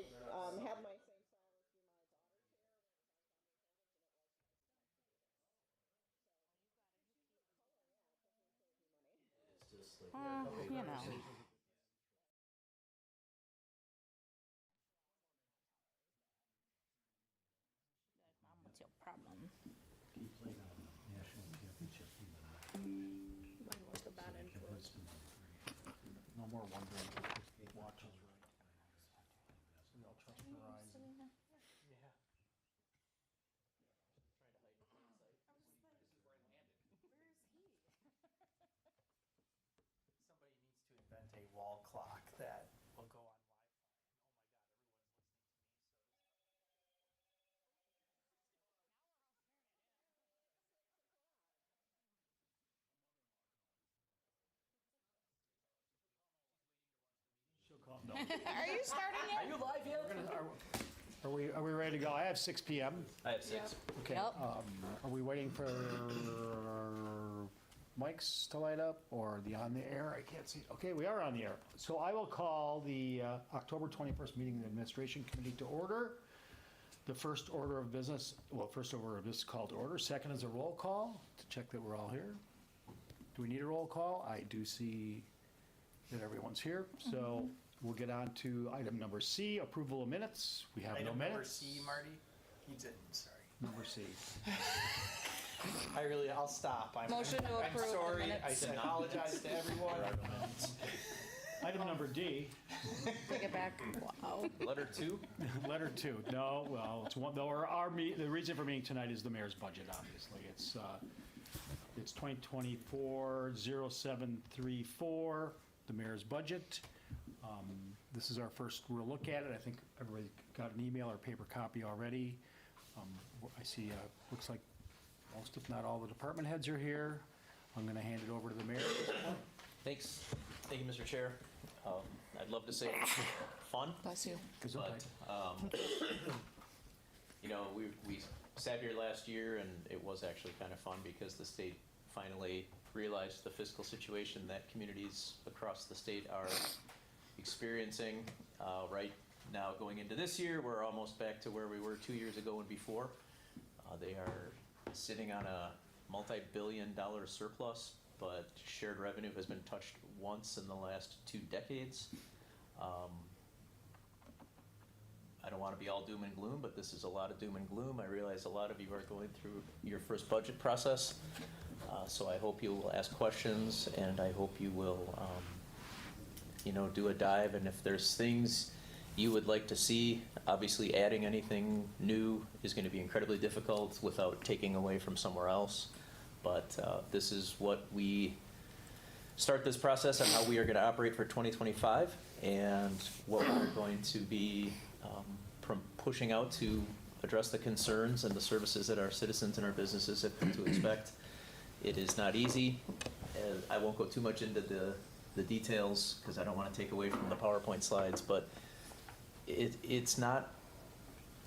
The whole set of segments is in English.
had my same stylist do my daughter's hair when it comes down to shoulders, and it was color. Yeah, it definitely saves me money. You know. Mom, what's your problem? He played on the national championship team in Like a bad influence. No more wondering if it watches right. We all trust Verizon. Yeah. Somebody needs to invent a wall clock that will go on Wi-Fi. And oh my God, everyone's listening to me. She'll call. No. Are you starting Are it? you live yet? Are we ready to go? I have 6 p.m. I have 6. Okay. Yep. Are we waiting for mics to light up or on the air? I can't see. Okay, we are on the air. So I will call the October 21st meeting of the Administration Committee to order. The first order of business, first order of business called to order. Second is a roll call to check that we're all here. Do we need a roll call? I do see that everyone's here. So we'll get on to item number C, approval of minutes. We have no Item number minutes. C, Marty. He didn't, sorry. Number C. I'll stop. Motion to approve I'm the sorry. minutes. I apologize to everyone. Item number D, Take it back. Wow. Letter 2? letter 2. No, well, it's one, though the reason for meeting tonight is the mayor's budget, obviously. It's 2024-0734, the mayor's budget. This is our first real look at it. I think everybody got an email or paper copy already. I see, looks like most, if not all, the department heads are here. I'm going to hand it over to the mayor. Thanks. Thank you, Mr. Chair. I'd love to say it's fun, Bless you. but, we sat here last year and it was actually kind of fun because the state finally realized the fiscal situation that communities across the state are experiencing. Right now, going into this year, we're almost back to where we were 2 years ago and before. They are sitting on a multi-billion-dollar surplus, but shared revenue has been touched once in the last 2 decades. I don't want to be all doom and gloom, but this is a lot of doom and gloom. I realize a lot of you are going through your first budget process, so I hope you will ask questions, and I hope you will, do a dive, and if there's things you would like to see, obviously adding anything new is going to be incredibly difficult without taking away from somewhere else. But this is what we start this process and how we are going to operate for 2025 and what we're going to be pushing out to address the concerns and the services that our citizens and our businesses have come to expect. It is not easy. I won't go too much into the details because I don't want to take away from the PowerPoint slides, but it's not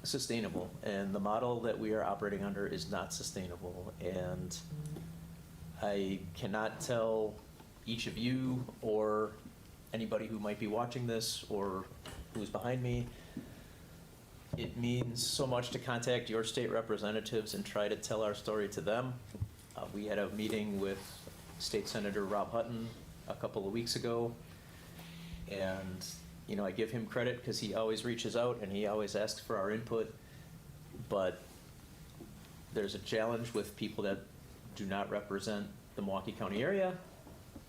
sustainable, and the model that we are operating under is not sustainable. And I cannot tell each of you or anybody who might be watching this or who's behind me, it means so much to contact your state representatives and try to tell our story to them. We had a meeting with State Senator Rob Hutton a couple of weeks ago, and I give him credit because he always reaches out and he always asks for our input, but there's a challenge with people that do not represent the Milwaukee County area,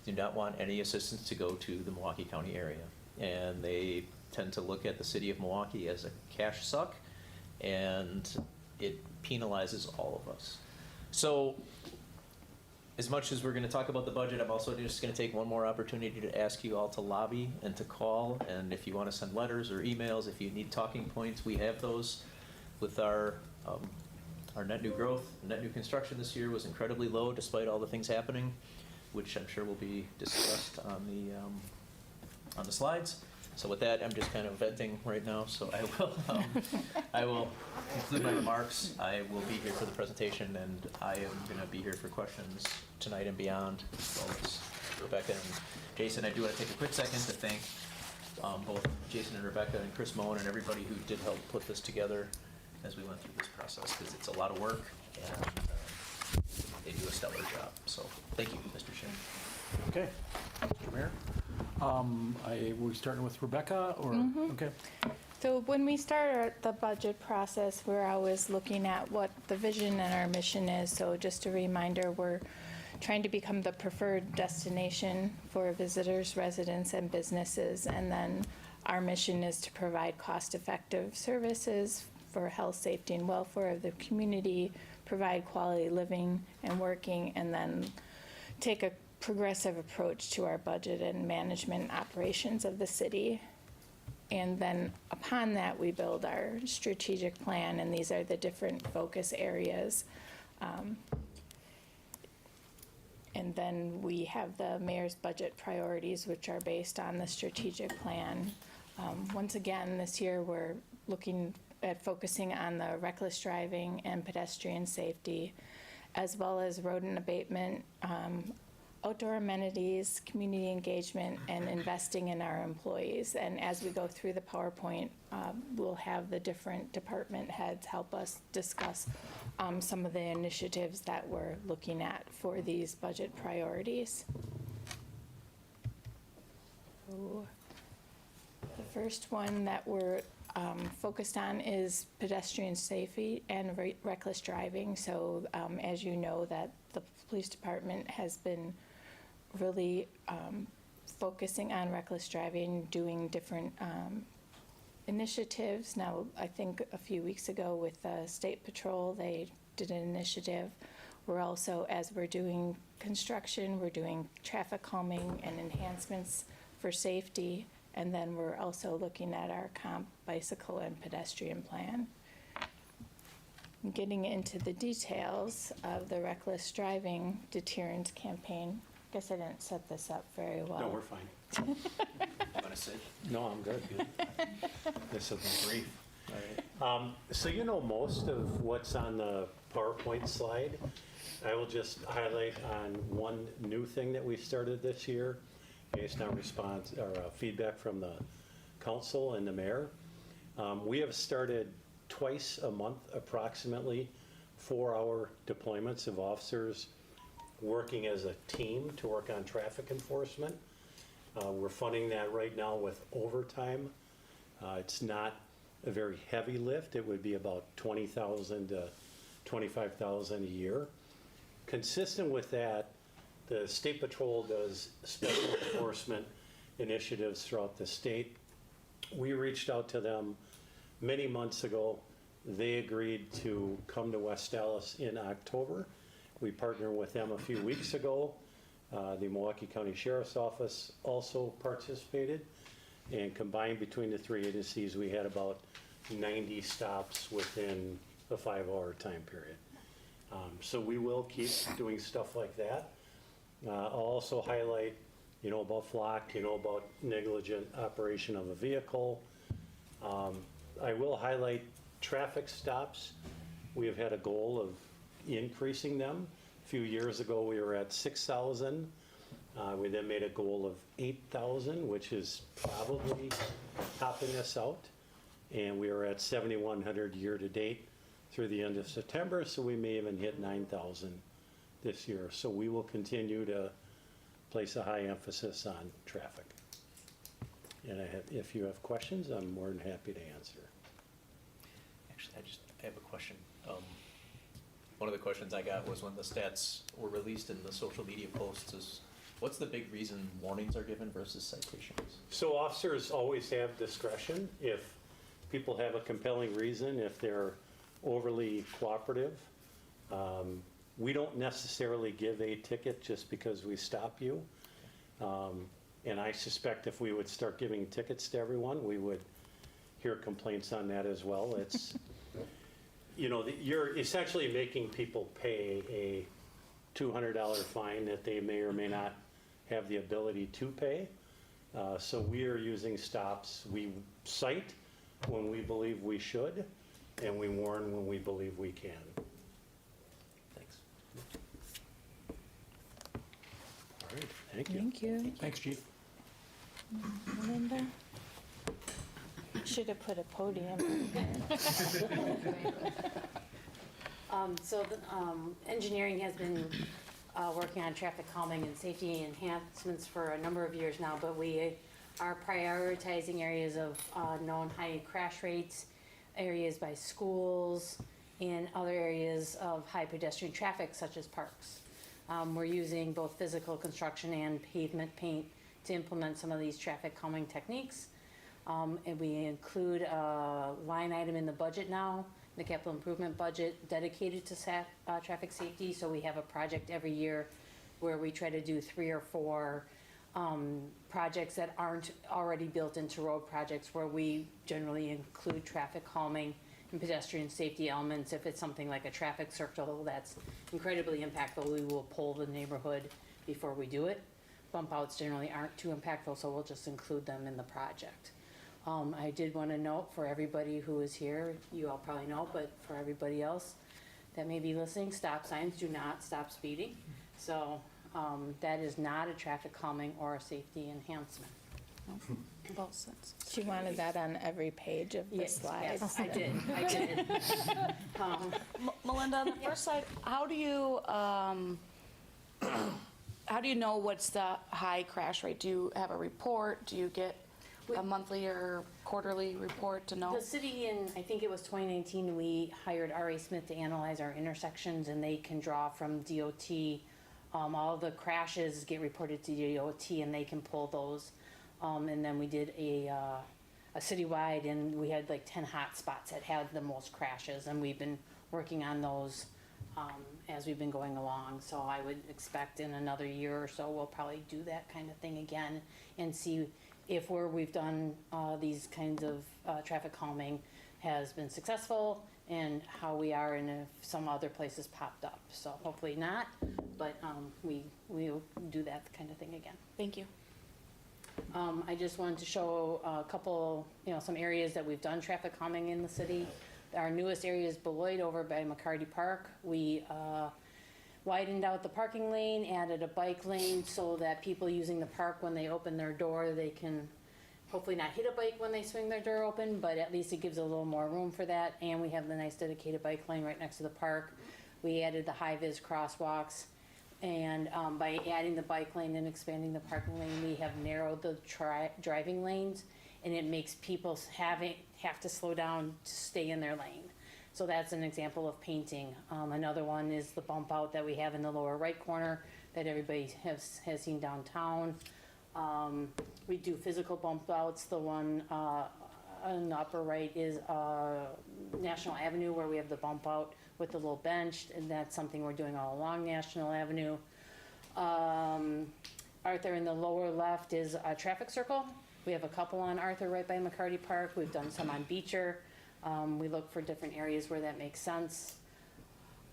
do not want any assistance to go to the Milwaukee County area. And they tend to look at the city of Milwaukee as a cash suck, and it penalizes all of us. So as much as we're going to talk about the budget, I'm also just going to take one more opportunity to ask you all to lobby and to call. And if you want to send letters or emails, if you need talking points, we have those. With our net new growth, net new construction this year was incredibly low despite all the things happening, which I'm sure will be discussed on the slides. So with that, I'm just kind of venting right now. So I will conclude my remarks. I will be here for the presentation, and I am going to be here for questions tonight and beyond, as well as Rebecca and Jason. I do want to take a quick second to thank both Jason and Rebecca and Chris Moen and everybody who did help put this together as we went through this process, because it's a lot of work, and they do a stellar job. So, thank you, Mr. Shinn. Okay. Mr. Mayor? We're starting with Rebecca, or, okay. So when we start the budget process, we're always looking at what the vision and our mission is. So just a reminder, we're trying to become the preferred destination for visitors, residents, and businesses. And then our mission is to provide cost-effective services for health, safety, and welfare of the community, provide quality living and working, and then take a progressive approach to our budget and management and operations of the city. And then upon that, we build our strategic plan, and these are the different focus areas. And then we have the mayor's budget priorities, which are based on the strategic plan. Once again, this year, we're looking at focusing on the reckless driving and pedestrian safety, as well as rodent abatement, outdoor amenities, community engagement, and investing in our employees. And as we go through the PowerPoint, we'll have the different department heads help us discuss some of the initiatives that we're looking at for these budget priorities. So, the first one that we're focused on is pedestrian safety and reckless driving. So as you know, that the police department has been really focusing on reckless driving, doing different initiatives. Now, I think a few weeks ago with the State Patrol, they did an initiative. We're also, as we're doing construction, we're doing traffic calming and enhancements for safety. And then we're also looking at our comp, bicycle, and pedestrian plan. Getting into the details of the reckless driving deterrence campaign. Guess I didn't set this up very well. No, we're fine. You want to sit? No, I'm good. This will be brief. All right. So you know most of what's on the PowerPoint slide. I will just highlight on one new thing that we started this year based on response or feedback from the council and the mayor. We have started twice a month approximately 4-hour deployments of officers working as a team to work on traffic enforcement. We're funding that right now with overtime. It's not a very heavy lift. It would be about $20,000 to $25,000 a year. Consistent with that, the State Patrol does special enforcement initiatives throughout the state. We reached out to them many months ago. They agreed to come to West Dallas in October. We partnered with them a few weeks ago. The Milwaukee County Sheriff's Office also participated. And combined between the three agencies, we had about 90 stops within a 5-hour time period. So we will keep doing stuff like that. I'll also highlight, about flock, about negligent operation of a vehicle. I will highlight traffic stops. We have had a goal of increasing them. A few years ago, we were at 6,000. We then made a goal of 8,000, which is probably topping us out. And we are at 7,100 year to date through the end of September, so we may even hit 9,000 this year. So we will continue to place a high emphasis on traffic. And if you have questions, I'm more than happy to answer. Actually, I have a question. One of the questions I got was when the stats were released in the social media posts is, what's the big reason warnings are given versus citations? So officers always have discretion if people have a compelling reason, if they're overly cooperative. We don't necessarily give a ticket just because we stop you. And I suspect if we would start giving tickets to everyone, we would hear complaints on that as well. It's, you're essentially making people pay a $200 fine that they may or may not have the ability to pay. So we are using stops. We cite when we believe we should, and we warn when we believe we can. Thanks. All right, thank you. Thank you. Thanks, Chief. Melinda? should have put a podium. Engineering has been working on traffic calming and safety enhancements for a number of years now, but we are prioritizing areas of known high crash rates, areas by schools, and other areas of high pedestrian traffic such as parks. We're using both physical construction and pavement paint to implement some of these traffic calming techniques. And we include a line item in the budget now, the capital improvement budget dedicated to traffic safety. So we have a project every year where we try to do 3 or 4 projects that aren't already built into road projects, where we generally include traffic calming and pedestrian safety elements. If it's something like a traffic circle that's incredibly impactful, we will poll the neighborhood before we do it. Bump outs generally aren't too impactful, so we'll just include them in the project. I did want to note for everybody who is here, you all probably know, but for everybody else that may be listening, stop signs do not stop speeding. So that is not a traffic calming or a safety enhancement. Both sense. She wanted that on every page of the Yes, slides. yes, I did. Melinda, on the first slide, how do you know what's the high crash rate? Do you have a report? Do you get a monthly or quarterly report to know? The city in, I think it was 2019, we hired R.A. Smith to analyze our intersections, and they can draw from DOT. All the crashes get reported to DOT, and they can pull those. And then we did a citywide, and we had like 10 hot spots that had the most crashes, and we've been working on those as we've been going along. So I would expect in another year or so, we'll probably do that kind of thing again and see if where we've done these kinds of traffic calming has been successful, and how we are, and if some other places popped up. So hopefully not, but we'll do that kind of thing again. Thank you. I just wanted to show a couple, some areas that we've done traffic calming in the city. Our newest area is Beloit over by McCarty Park. We widened out the parking lane, added a bike lane so that people using the park, when they open their door, they can hopefully not hit a bike when they swing their door open, but at least it gives a little more room for that. And we have the nice dedicated bike lane right next to the park. We added the high-vis crosswalks. And by adding the bike lane and expanding the parking lane, we have narrowed the driving lanes, and it makes people have to slow down to stay in their lane. So that's an example of painting. Another one is the bump out that we have in the lower right corner that everybody has seen downtown. We do physical bump outs. The one on the upper right is National Avenue, where we have the bump out with the little bench, and that's something we're doing all along National Avenue. Arthur in the lower left is a traffic circle. We have a couple on Arthur right by McCarty Park. We've done some on Beecher. We look for different areas where that makes sense.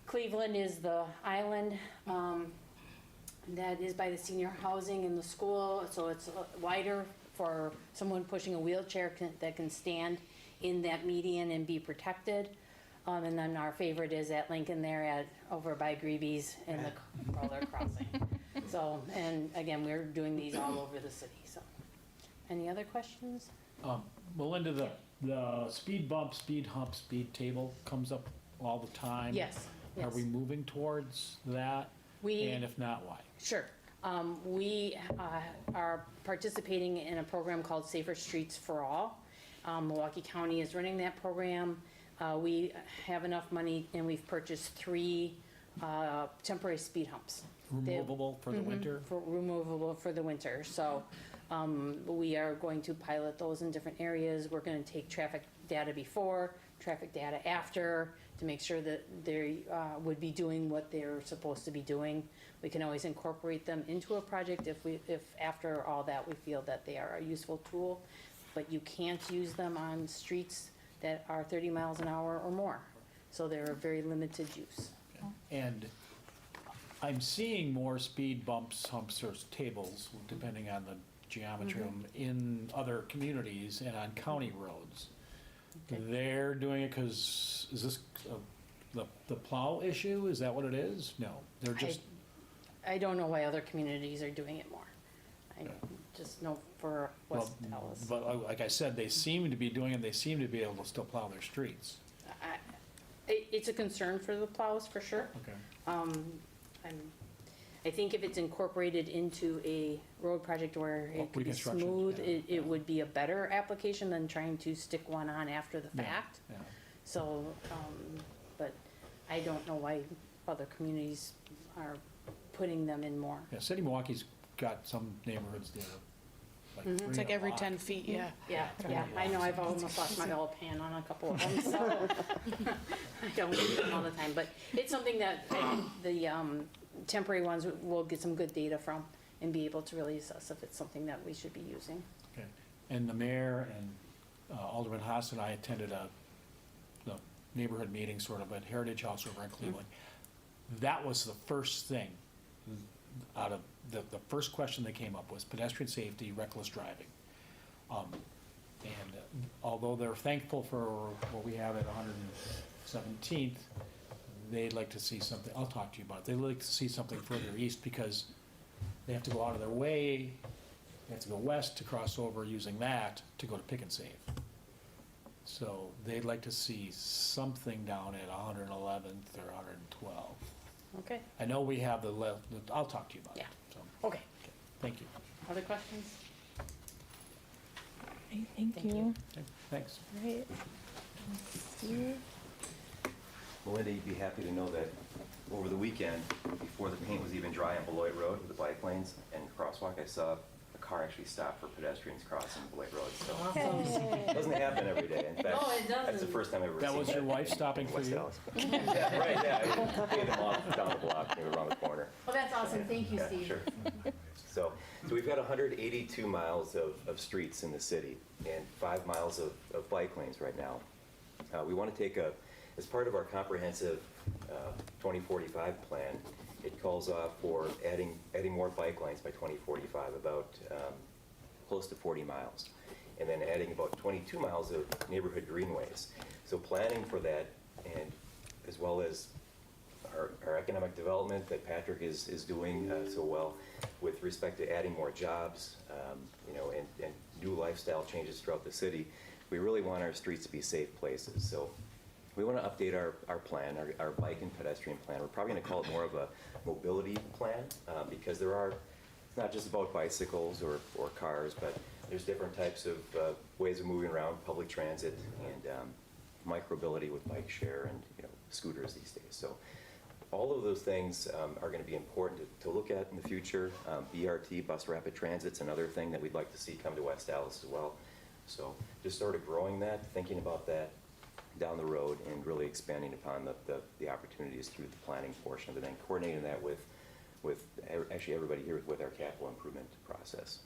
Cleveland is the island. That is by the senior housing in the school, so it's wider for someone pushing a wheelchair that can stand in that median and be protected. And then our favorite is at Lincoln there over by Greeby's in the roller crossing. So, and again, we're doing these all over the city, so. Any other questions? Melinda, the speed bump, speed hump, speed table comes up all the time. Yes, Are yes. we moving towards that? And if not, why? Sure. We are participating in a program called Safer Streets for All. Milwaukee County is running that program. We have enough money, and we've purchased 3 temporary speed humps. Removable for the winter? Removable for the winter. So we are going to pilot those in different areas. We're going to take traffic data before, traffic data after, to make sure that they would be doing what they're supposed to be doing. We can always incorporate them into a project if after all that we feel that they are a useful tool, but you can't use them on streets that are 30 miles an hour or more. So they're a very limited use. And I'm seeing more speed bumps, humps, or tables, depending on the geometry, in other communities and on county roads. Okay. They're doing it because, is this the plow issue? Is that what it is? No, they're just, I don't know why other communities are doing it more. just know for Well, West Dallas. but like I said, they seem to be doing it, they seem to be able to still plow their streets. It's a concern for the plows, for sure. Okay. I think if it's incorporated into a road project where it could be Reconstruction, smooth, yeah, it would be a better application than trying to stick one on after the Yeah, fact. yeah. So, but I don't know why other communities are putting them in more. Yeah, City of Milwaukee's got some neighborhoods that are like Mhm. three It's like a every block. 10 feet, yeah. Yeah, yeah, I know, I've almost lost my oil pan on a couple of them, so I don't get them all the time, but it's something that I think the temporary ones will get some good data from and be able to really assess if it's something that we should be using. Okay. And the mayor and Alderman Haas and I attended the neighborhood meeting sort of at Heritage House over in Cleveland. That was the first thing out of, the first question that came up was pedestrian safety, reckless driving. And although they're thankful for what we have at 117th, they'd like to see something, I'll talk to you about it, they'd like to see something further east because they have to go out of their way, they have to go west to cross over using that to go to Pick and Save. So they'd like to see something down at 111th or 112th. Okay, I know we have I'll talk to you about it. Yeah. So, okay. thank you. Other questions? Thank Thank you. you. Okay, thanks. Right. See. Melinda, you'd be happy to know that over the weekend, before the paint was even dry on Beloit Road with the bike lanes and crosswalk, I saw a car actually stop for pedestrians crossing Beloit Road. So it doesn't happen every day. In fact, No, it doesn't. that's the first time I've ever That seen was your wife stopping in for West you? Dallas. Yeah, right, yeah. I paid them off down the block, they were around the corner. Well, that's awesome, thank you, Yeah, Steve. sure. So we've got 182 miles of streets in the city and 5 miles of bike lanes right now. We want to take as part of our comprehensive 2045 plan, it calls for adding more bike lanes by 2045, about close to 40 miles, and then adding about 22 miles of neighborhood greenways. So planning for that, and as well as our economic development that Patrick is doing so well with respect to adding more jobs, and new lifestyle changes throughout the city, we really want our streets to be safe places. So we want to update our plan, our bike and pedestrian plan. We're probably going to call it more of a mobility plan because it's not just about bicycles or cars, but there's different types of ways of moving around, public transit and micromobility with bike share and scooters these days. So all of those things are going to be important to look at in the future. BRT, bus rapid transit's another thing that we'd like to see come to West Dallas as well. So just sort of growing that, thinking about that down the road and really expanding upon the opportunities through the planning portion of it and coordinating that with actually everybody here with our capital improvement process.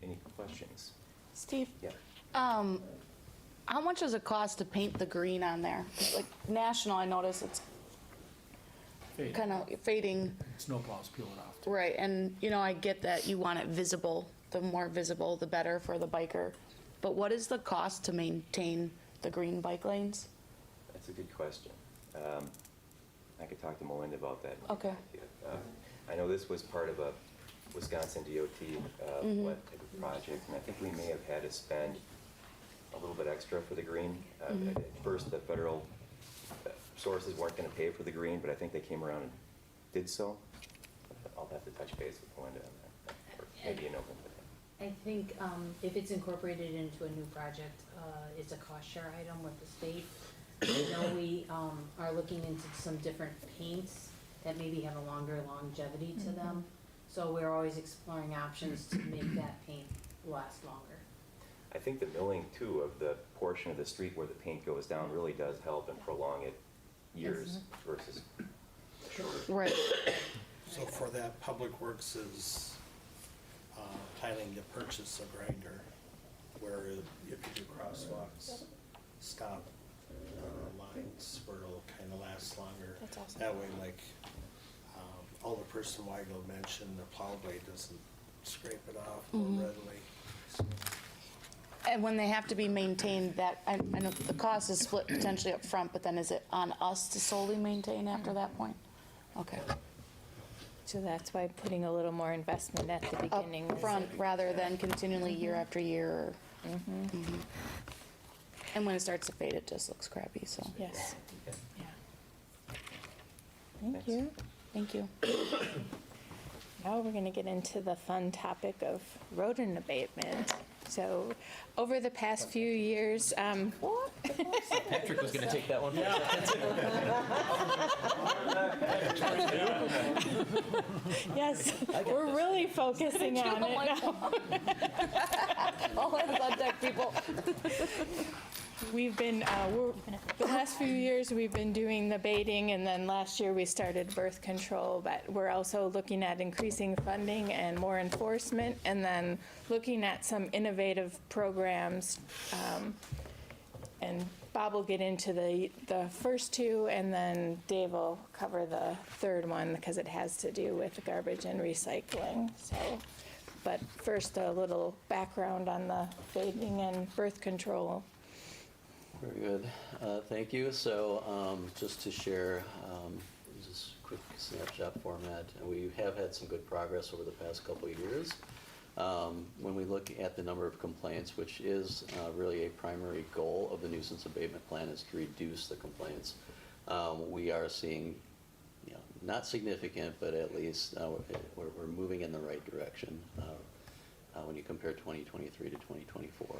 Any questions? Steve? Yeah. How much does it cost to paint the green on there? Like National, I notice it's Fade. kind of fading. Snowplows peel it off. Right, and I get that you want it visible. The more visible, the better for the biker. But what is the cost to maintain the green bike lanes? That's a good question. I could talk to Melinda about that. Okay. I know this was part of a Wisconsin DOT led project, and I think we may have had to spend a little bit extra for the green. At first, the federal sources weren't going to pay for the green, but I think they came around and did so. I'll have to touch base with Melinda on that, or maybe in open. I think if it's incorporated into a new project, it's a cost share item with the state. I know we are looking into some different paints that maybe have a longer longevity to them. So we're always exploring options to make that paint last longer. I think the milling, too, of the portion of the street where the paint goes down really does help and prolong it years versus shorter. Right. So for that, Public Works is planning to purchase a grinder where if you do crosswalks, stop lines where it'll kind of last longer. That's awesome. That way, like Alderperson Weigel mentioned, the plow blade doesn't scrape it off more readily. So, And when they have to be maintained, that, I know the cost is split potentially up front, but then is it on us to solely maintain after that point? Okay. So that's why putting a little more investment at the beginning. Up front rather than continually year after year. Mhm. And when it starts to fade, it just looks crappy, so. Yes. Okay. Yeah. Thank you. Thank you. Now we're going to get into the fun topic of rodent abatement. So over the past few years, Patrick was going to take that one. yes, we're really focusing on it now. All hands on deck, people. We've been, the last few years, we've been doing the baiting, and then last year we started birth control, but we're also looking at increasing funding and more enforcement, and then looking at some innovative programs. And Bob will get into the first two, and then Dave will cover the third one, because it has to do with garbage and recycling, so. But first, a little background on the baiting and birth control. Very good. Thank you. So just to share, just quick snapshot format, we have had some good progress over the past couple of years. When we look at the number of complaints, which is really a primary goal of the nuisance abatement plan, is to reduce the complaints. We are seeing, not significant, but at least we're moving in the right direction when you compare 2023 to 2024.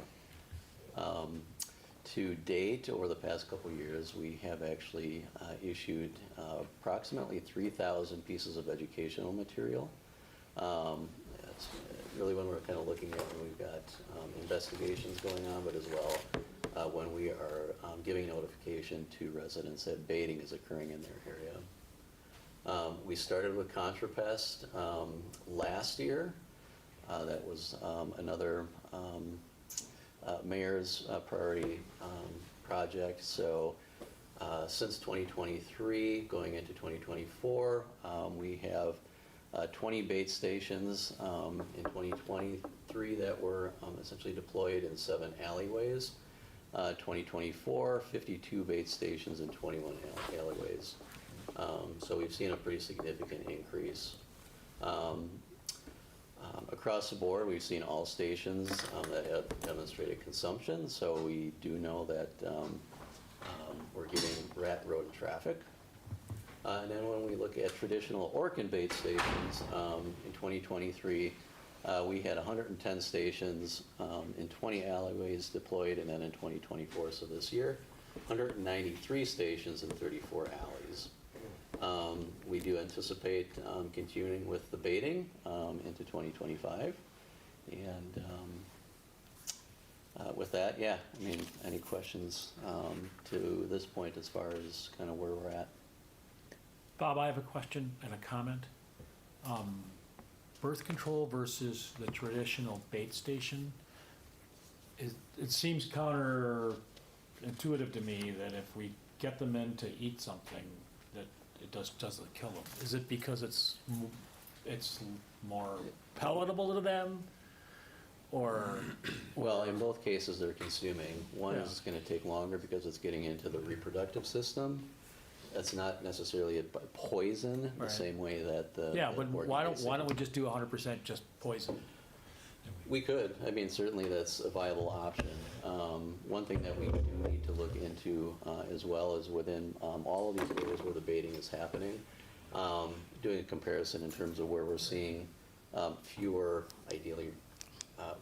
To date, over the past couple of years, we have actually issued approximately 3,000 pieces of educational material. That's really when we're kind of looking at when we've got investigations going on, but as well when we are giving notification to residents that baiting is occurring in their area. We started with ContraPest last year. That was another mayor's priority project. So since 2023, going into 2024, we have 20 bait stations in 2023 that were essentially deployed in 7 alleyways. 2024, 52 bait stations in 21 alleyways. So we've seen a pretty significant increase. Across the board, we've seen all stations that have demonstrated consumption, so we do know that we're getting rat rodent traffic. And then when we look at traditional Orkin bait stations, in 2023, we had 110 stations in 20 alleyways deployed, and then in 2024, so this year, 193 stations in 34 alleys. We do anticipate continuing with the baiting into 2025. And with that, yeah, I mean, any questions to this point as far as kind of where we're at? Bob, I have a question and a comment. Birth control versus the traditional bait station. It seems counterintuitive to me that if we get them in to eat something, that it doesn't kill them. Is it because it's more palatable to them, or? Well, in both cases, they're consuming. One Yeah. is going to take longer because it's getting into the reproductive system. That's not necessarily a poison the Right. same way that the Yeah, but Orkin why bait don't we station- just do 100% just poison? We could. I mean, certainly that's a viable option. One thing that we do need to look into as well is within all of these areas where the baiting is happening, doing a comparison in terms of where we're seeing fewer, ideally,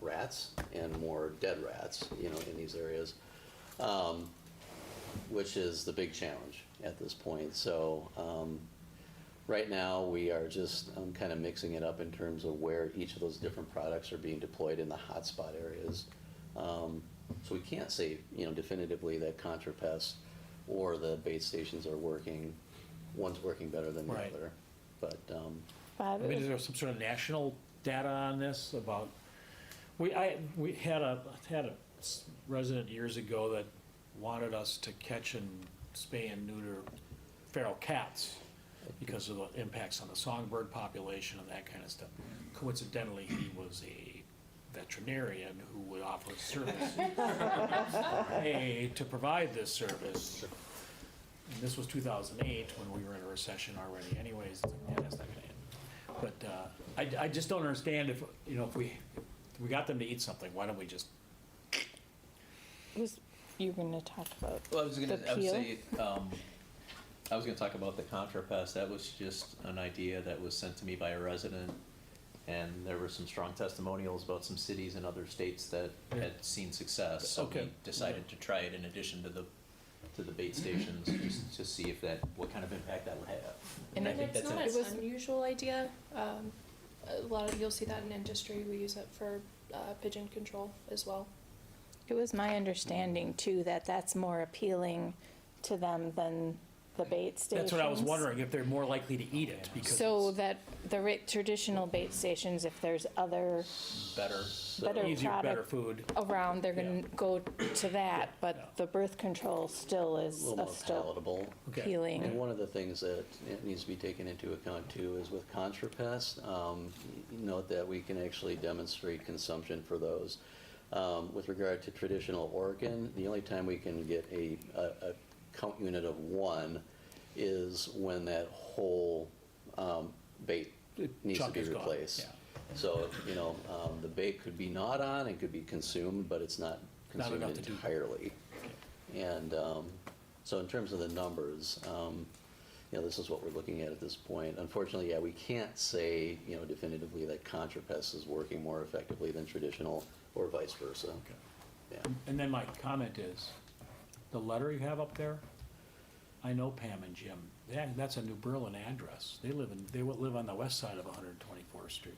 rats and more dead rats, in these areas, which is the big challenge at this point. So right now, we are just kind of mixing it up in terms of where each of those different products are being deployed in the hotspot areas. So we can't say, definitively that ContraPest or the bait stations are working, one's working better than the Right. other. But, Bob, I mean, is there some sort of national data on this about, we had a resident years ago that wanted us to catch and spay and neuter feral cats because of the impacts on the songbird population and that kind of stuff. Coincidentally, he was a veterinarian who would offer service to provide this service. And this was 2008 when we were in a recession already anyways. Yeah, that's not gonna end. But I just don't understand if, you know, if we got them to eat something, why don't we just, You were gonna talk about Well, I was the gonna peel? I was gonna talk about the ContraPest. That was just an idea that was sent to me by a resident. And there were some strong testimonials about some cities in other states that had seen success. So we Okay. decided to try it in addition to the bait stations, just to see if what kind of impact that would have. And I it- think It's that's not it. an unusual idea. A lot of, you'll see that in industry. We use it for pigeon control as well. It was my understanding too that that's more appealing to them than the bait stations. that's what I was wondering, if they're more likely to eat it, because So it's that traditional bait stations, if there's other Better. better easier, better product food. around, they're gonna Yeah. go to that, Yeah. but the birth control still A is little more still palatable. Okay. appealing. And one of the things that needs to be taken into account too is with ContraPest, note that we can actually demonstrate consumption for those. With regard to traditional Orkin, the only time we can get a count unit of 1 is when that whole bait needs to Chunk be is gone, replaced. yeah. So, the bait could be not on, it could be consumed, but it's not Not consumed enough to do. entirely. And so in terms of the numbers, this is what we're looking at this point. Unfortunately, we can't say, definitively that ContraPest is working more effectively than traditional or vice versa. Okay. Yeah. And then my comment is, the letter you have up there, I know Pam and Jim. That's a New Berlin address. They live on the west side of 124th Street.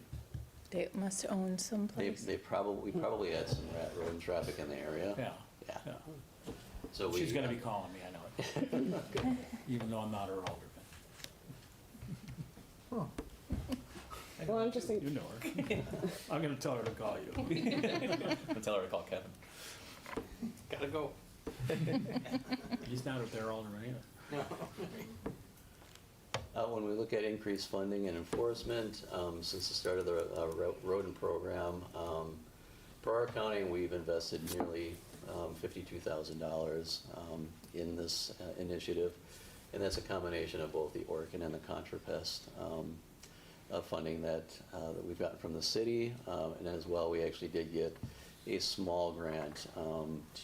They must own some place. We probably had some rat rodent traffic in the area. Yeah. Yeah. Yeah. So She's gonna be calling me, I know it. Even though I'm not her alderman. Well, I'm just You thinking, know her. I'm gonna tell her to call you. I'll tell her to call Kevin. Gotta go. He's not their alderman either. When we look at increased funding and enforcement, since the start of the rodent program, for our county, we've invested nearly $52,000 in this initiative. And that's a combination of both the Orkin and the ContraPest funding that we've gotten from the city. And as well, we actually did get a small grant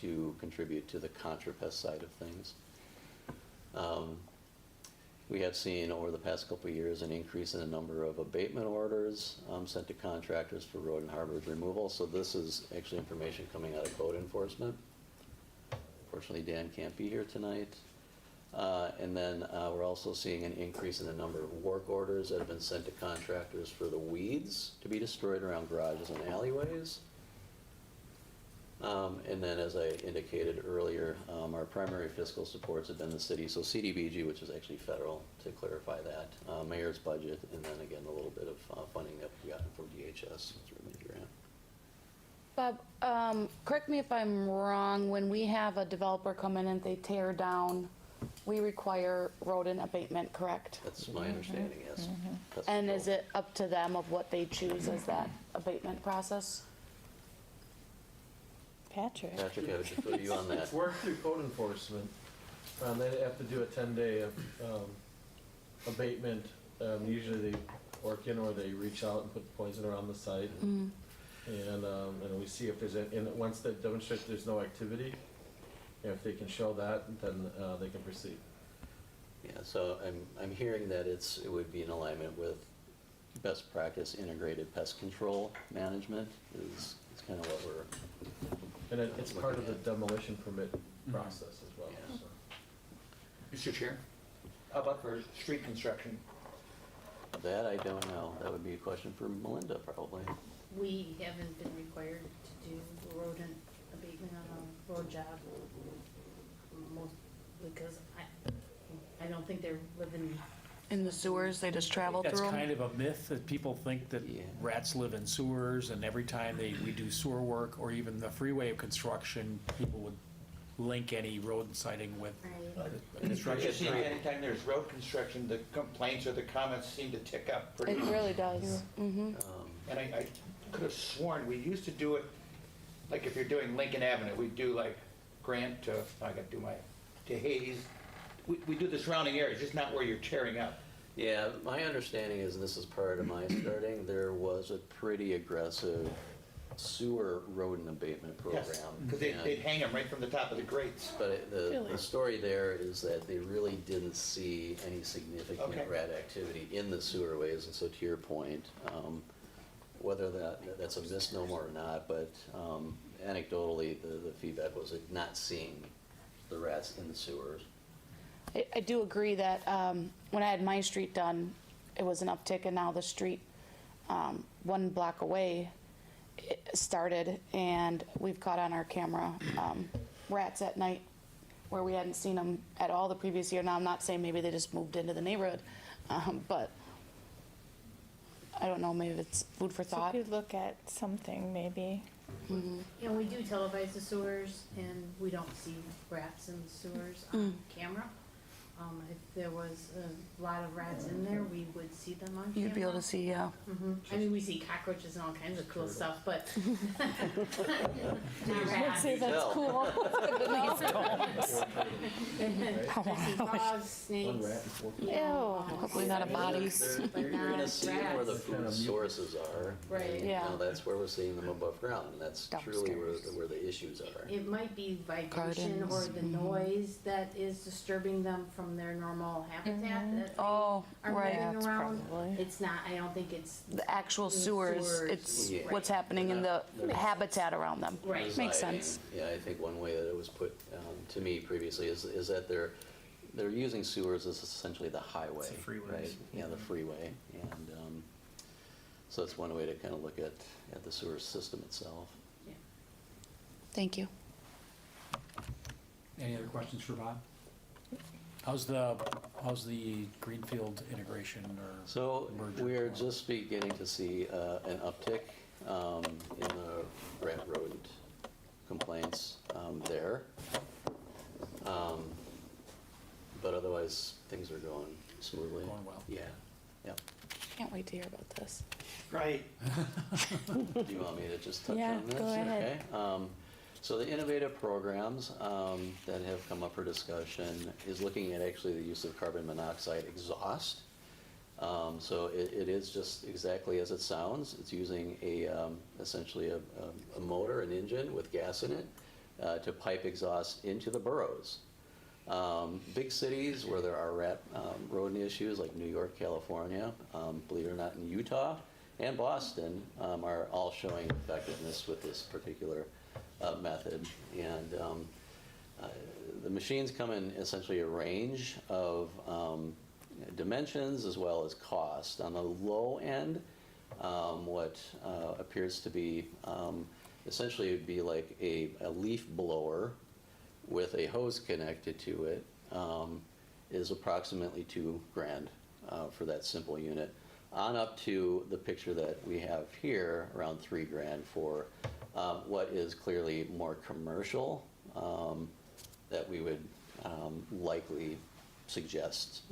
to contribute to the ContraPest side of things. We have seen over the past couple of years an increase in the number of abatement orders sent to contractors for road and harbors removal. So this is actually information coming out of code enforcement. Fortunately, Dan can't be here tonight. And then we're also seeing an increase in the number of work orders that have been sent to contractors for the weeds to be destroyed around garages and alleyways. And then, as I indicated earlier, our primary fiscal supports have been the city, so CDBG, which is actually federal, to clarify that, mayor's budget, and then again, a little bit of funding that we've gotten from DHS through the grant. Bob, correct me if I'm wrong, when we have a developer come in and they tear down, we require rodent abatement, correct? That's my understanding, yes. Pest And control. is it up to them of what they choose as that abatement process? Patrick. Patrick, I would defer to you on that. It's worked through code enforcement. They have to do a 10-day abatement. Usually they work in or they reach out and put poison around the site. And we see if there's, and once they demonstrate there's no activity, if they can show that, then they can proceed. Yeah, so I'm hearing that it would be in alignment with best practice integrated pest control management is kind of what we're. And it's part of the demolition permit process as well. Yeah. So. Mr. Chair, how about for street construction? That I don't know. That would be a question for Melinda, probably. We haven't been required to do rodent abatement on a road job, because I don't think they're living. In the sewers, they just travel That's through them? kind of a myth, that people think that Yeah. rats live in sewers, and every time we do sewer work, or even the freeway construction, people would link any rodent sighting with construction. It seems anytime there's road construction, the complaints or the comments seem to tick up pretty It much. really does. Mm-hmm. And I could have sworn, we used to do it, like if you're doing Lincoln Avenue, we'd do like Grant to Hayes. We do the surrounding areas, just not where you're tearing up. Yeah, my understanding is, and this is prior to my starting, there was a pretty aggressive sewer rodent abatement program. Yes, because they'd hang them right from the top of the grates. But Really? the story there is that they really didn't see any significant Okay. rat activity in the sewerways. And so to your point, whether that's a misnomer or not, but anecdotally, the feedback was like not seeing the rats in the sewers. I do agree that when I had my street done, it was an uptick, and now the street one block away it started, and we've caught on our camera rats at night where we hadn't seen them at all the previous year. Now, I'm not saying maybe they just moved into the neighborhood, but I don't know, maybe it's food for So thought. we could look at something maybe. And we do televise the sewers, and we don't see rats in the sewers on camera. If there was a lot of rats in there, we would see them on camera. You'd be able to see, yeah. I mean, we see cockroaches and all kinds of cool stuff, but. Not Let's rats. say that's tell. cool. I see frogs, snakes. Ew. Hopefully not a body. You're gonna not see where the rats. food sources are. Right. Yeah. You know, that's where we're seeing them above ground, and that's truly Dumpsters. where the issues are. It might be vibration or Gardens. the noise that is disturbing them from their normal habitat that they Oh, are right. moving That's around. probably- It's not, I don't think it's. The actual the sewers, it's Yeah. what's happening in the habitat around them. Right. Makes Residing. sense. Yeah, I think one way that it was put to me previously is that they're using sewers as essentially the highway, It's the freeways. right? Yeah, the freeway, and so it's one way to kind of look at the sewer system itself. Thank you. Any other questions for Bob? How's the Greenfield integration or So merger we are going? just beginning to see an uptick in the rat rodent complaints there. But otherwise, things are going smoothly. Going well. Yeah, yeah. Can't wait to hear about this. Right. Do you want me to just touch Yeah, on this? go ahead. Okay. So the innovative programs that have come up for discussion is looking at actually the use of carbon monoxide exhaust. So it is just exactly as it sounds. It's using essentially a motor, an engine with gas in it to pipe exhaust into the boroughs. Big cities where there are rat rodent issues like New York, California, believe it or not, in Utah and Boston are all showing effectiveness with this particular method. And the machines come in essentially a range of dimensions as well as cost. On the low end, what appears to be essentially would be like a leaf blower with a hose connected to it is approximately $2,000 for that simple unit. On up to the picture that we have here, around $3,000 for what is clearly more commercial that we would likely suggest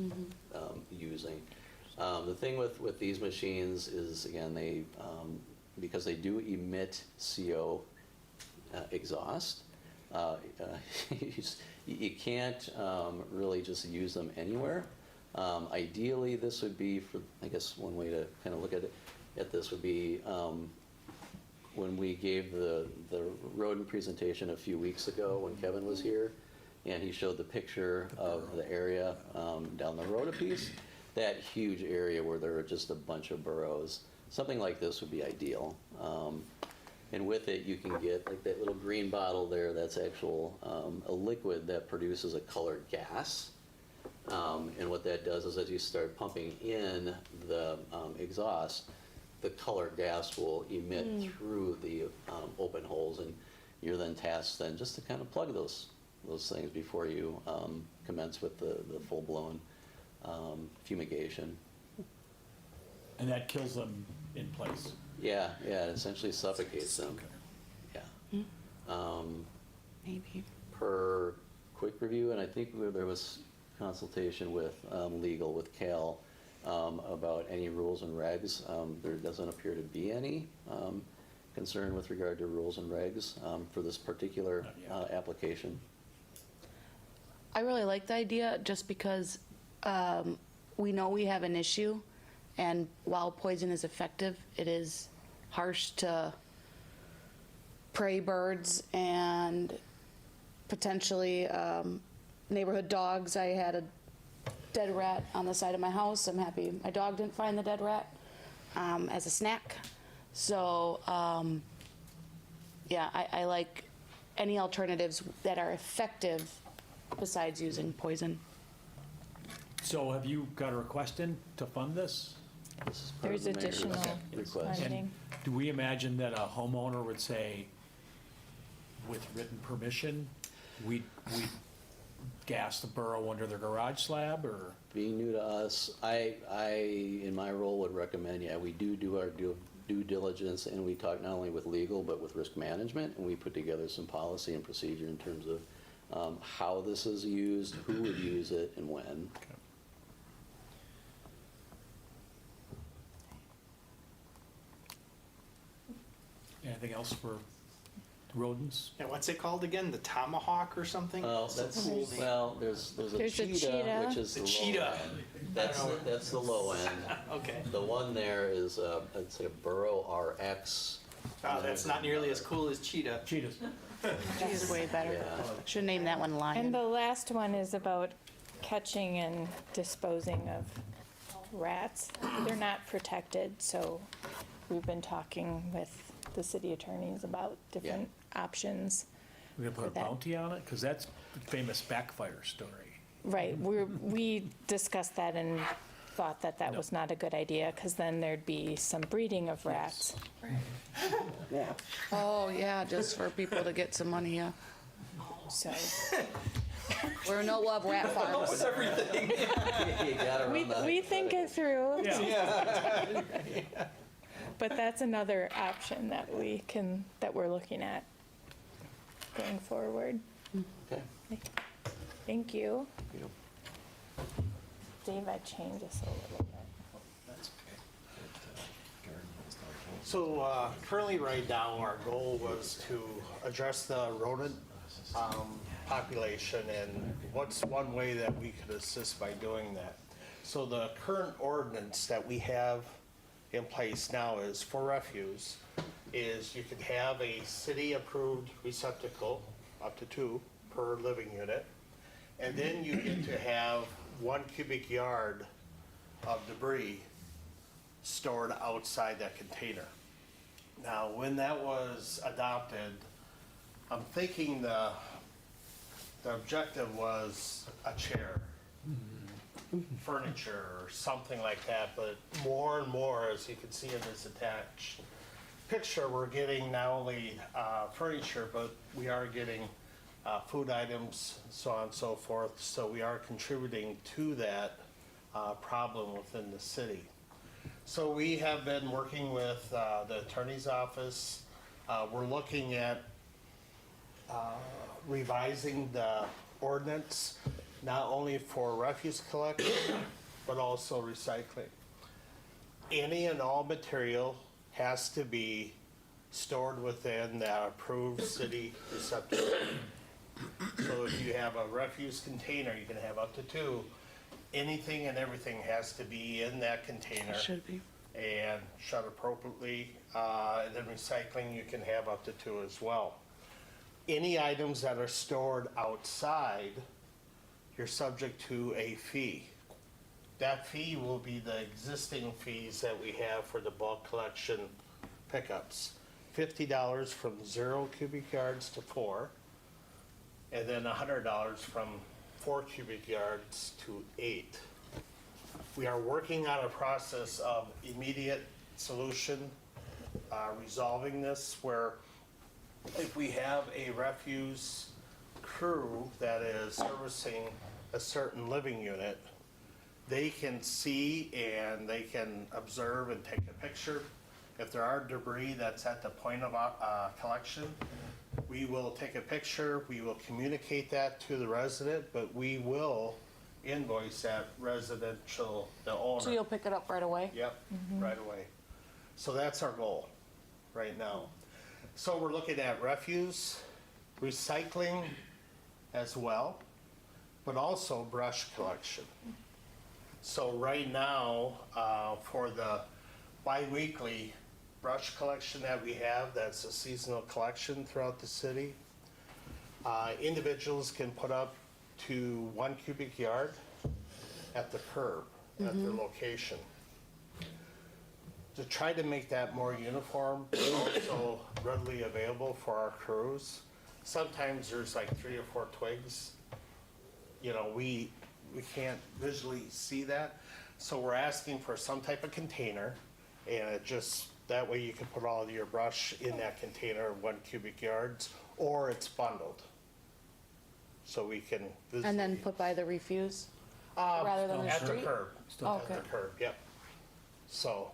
using. The thing with these machines is, again, they because they do emit CO exhaust, you can't really just use them anywhere. Ideally, this would be for, I guess one way to kind of look at this would be when we gave the rodent presentation a few weeks ago when Kevin was here, and he showed the picture of the area down the road a piece, that huge area where there are just a bunch of burrows. Something like this would be ideal. And with it, you can get like that little green bottle there, that's actual a liquid that produces a colored gas. And what that does is as you start pumping in the exhaust, the colored gas will emit through the open holes, and you're then tasked then just to kind of plug those things before you commence with the full-blown fumigation. And that kills them in place. Yeah, it essentially suffocates them. Yeah. Maybe. Per quick review, and I think there was consultation with legal, with Cal, about any rules and regs. There doesn't appear to be any concern with regard to rules and regs for this particular application. I really like the idea just because we know we have an issue, and while poison is effective, it is harsh to prey birds and potentially neighborhood dogs. I had a dead rat on the side of my house. I'm happy my dog didn't find the dead rat as a snack. So, yeah, I like any alternatives that are effective besides using poison. So have you got a request in to fund this? This is part of There's the mayor's additional request. funding. Do we imagine that a homeowner would say, with written permission, we'd gas the borough under their garage slab, or? Being new to us, I, in my role, would recommend, yeah, we do our due diligence, and we talk not only with legal, but with risk management, and we put together some policy and procedure in terms of how this is used, who would use it, and when. Anything else for rodents? And what's it called again? The tomahawk or something? Well, Some that's, cool name. well, there's a There's a cheetah, cheetah. which is the The low cheetah. end. That's the low end. Okay. The one there is, I'd say a Burrow RX. Wow, that's not nearly as cool as cheetah. Cheetahs. She's way better. Yeah. Should name that one And Lion. the last one is about catching and disposing of rats. They're not protected, so we've been talking with the city attorneys about different options. We're gonna put a For that. bounty on it? Because that's the famous backfire story. Right, we discussed that and thought that that was not a good idea, because then there'd be some breeding of rats. Oh, yeah, just for people to get some money, yeah. So, We're no love rat farms. Everything. You gotta we, run that. we think it through, Yeah. but that's another option that we're looking at going forward. Okay. Thank you. Yep. Dave, I changed this a little bit. So currently, right now, our goal was to address the rodent population, and what's one way that we could assist by doing that? So the current ordinance that we have in place now is for refuse, is you could have a city-approved receptacle, up to 2 per living unit, and then you get to have 1 cubic yard of debris stored outside that container. Now, when that was adopted, I'm thinking the objective was a chair, furniture, or something like that, but more and more, as you can see in this attached picture, we're getting not only furniture, but we are getting food items, so on and so forth. So we are contributing to that problem within the city. So we have been working with the attorney's office. We're looking at revising the ordinance, not only for refuse collection, but also recycling. Any and all material has to be stored within that approved city receptacle. So if you have a refuse container, you can have up to 2. Anything and everything has to be in that container. Should be. And shut appropriately. And then recycling, you can have up to 2 as well. Any items that are stored outside, you're subject to a fee. That fee will be the existing fees that we have for the bulk collection pickups. $50 from 0 cubic yards to 4, and then $100 from 4 cubic yards to 8. We are working on a process of immediate solution, resolving this, where if we have a refuse crew that is servicing a certain living unit, they can see and they can observe and take a picture. If there are debris that's at the point of collection, we will take a picture, we will communicate that to the resident, but we will invoice that residential, the owner. So you'll pick it up right away? Yep, right away. So that's our goal right now. So we're looking at refuse, recycling as well, but also brush collection. So right now, for the bi-weekly brush collection that we have, that's a seasonal collection throughout the city. Individuals can put up to 1 cubic yard at the curb, at their location. To try to make that more uniform, but also readily available for our crews. Sometimes there's like 3 or 4 twigs. You know, we can't visually see that. So we're asking for some type of container, and it just, that way you can put all of your brush in that container of 1 cubic yards, or it's bundled. So we can visually. And then put by the refuse rather than the At the street? curb. Oh, At the okay. curb, yep. So,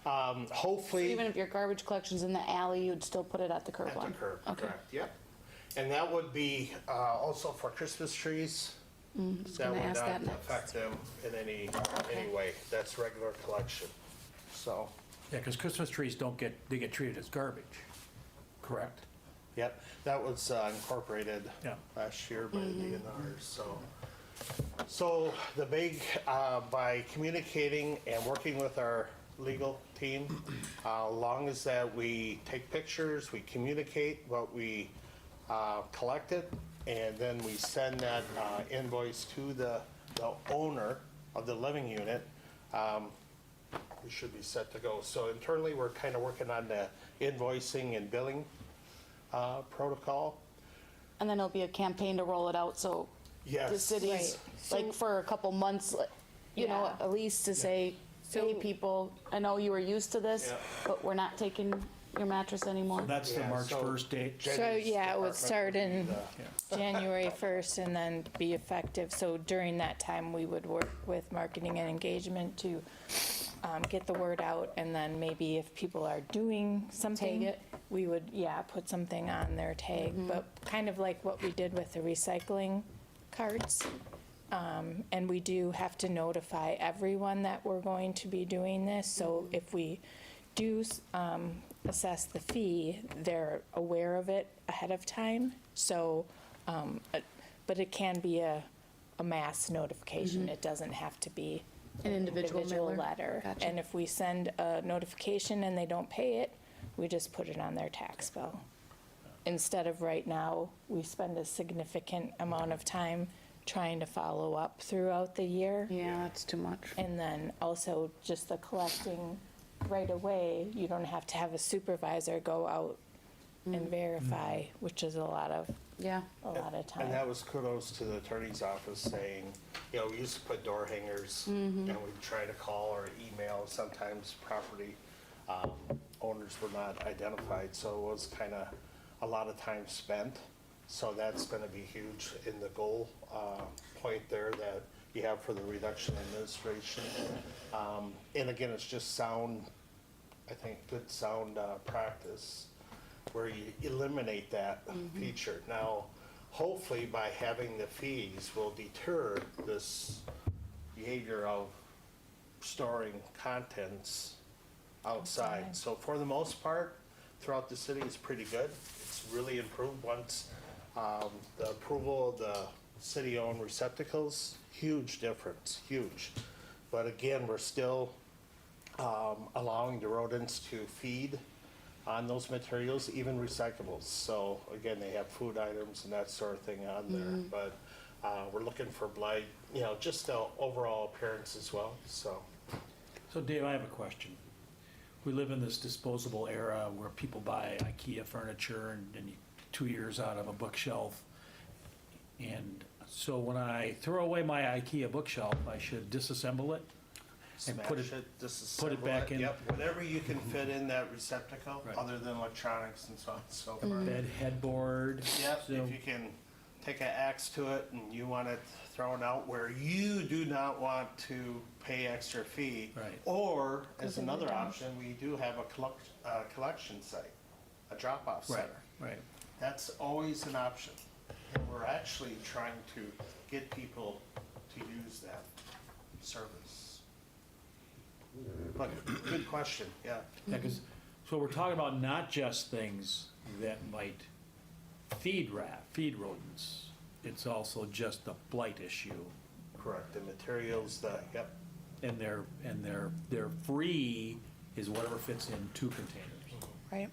hopefully. Even if your garbage collection's in the alley, you'd still put it at the curb At the one? curb, Okay. correct, yep. And that would be also for Christmas trees. Just That gonna would ask not that next. affect them in any way. That's regular collection, so, Yeah, because Christmas trees they get treated as garbage, correct? yep. That was incorporated Yeah. last year by the DNR, so. So the big, by communicating and working with our legal team, long as that we take pictures, we communicate what we collected, and then we send that invoice to the owner of the living unit, we should be set to go. So internally, we're kind of working on the invoicing and billing protocol. And then it'll be a campaign to roll it out, so the Yes. cities, Right. like for a couple months, you know, Yeah. at least to say, hey, people, I know you were used to this, Yeah. but we're not taking your mattress anymore. That's the Yeah, March so 1st date. So, Jenny's yeah, it would department start in would be January 1st and then be effective. So during that time, we would work with marketing and engagement to get the word out. And then maybe if people are doing something, Tag it. we would, put something on their tag. But kind of like what we did with the recycling cards. And we do have to notify everyone that we're going to be doing this. So if we do assess the fee, they're aware of it ahead of time. So, but it can be a mass notification. It doesn't have to be An individual mailer. letter. Gotcha. And if we send a notification and they don't pay it, we just put it on their tax bill. Instead of right now, we spend a significant amount of time trying to follow up throughout the year. Yeah, that's too much. And then also just the collecting right away, you don't have to have a supervisor go out and verify, which is a lot of Yeah. time. And that was kudos to the attorney's office saying, you know, we used to put door hangers and we'd try to call or email. Sometimes property owners were not identified, so it was kind of a lot of time spent. So that's going to be huge in the goal point there that you have for the reduction in administration. And again, it's just sound, I think, good sound practice where you eliminate that feature. Now, hopefully by having the fees will deter this behavior of storing contents outside. So for the most part, throughout the city is pretty good. It's really improved once the approval of the city-owned receptacles, huge difference, huge. But again, we're still allowing the rodents to feed on those materials, even recyclables. So again, they have food items and that sort of thing on there. But we're looking for blight, you know, just the overall appearance as well, so. So Dave, I have a question. We live in this disposable era where people buy IKEA furniture and 2 years out of a bookshelf. And so when I throw away my IKEA bookshelf, I should disassemble it and Smash put it, disassemble back in. Yep, whatever you can fit in that receptacle, Right. other than electronics and so on and so forth. bed headboard. Yep, so- if you can take an axe to it and you want it thrown out where you do not want to pay extra fee. Right. Or, as Closing it another down. option, we do have a collection site, a drop-off Right, center. right. That's always an option. And we're actually trying to get people to use that service. But, good question, yeah. Yeah, 'cause- so we're talking about not just things that might feed rodents. It's also just the blight issue. Correct, the materials, yep. and their free is whatever fits in 2 containers. Right?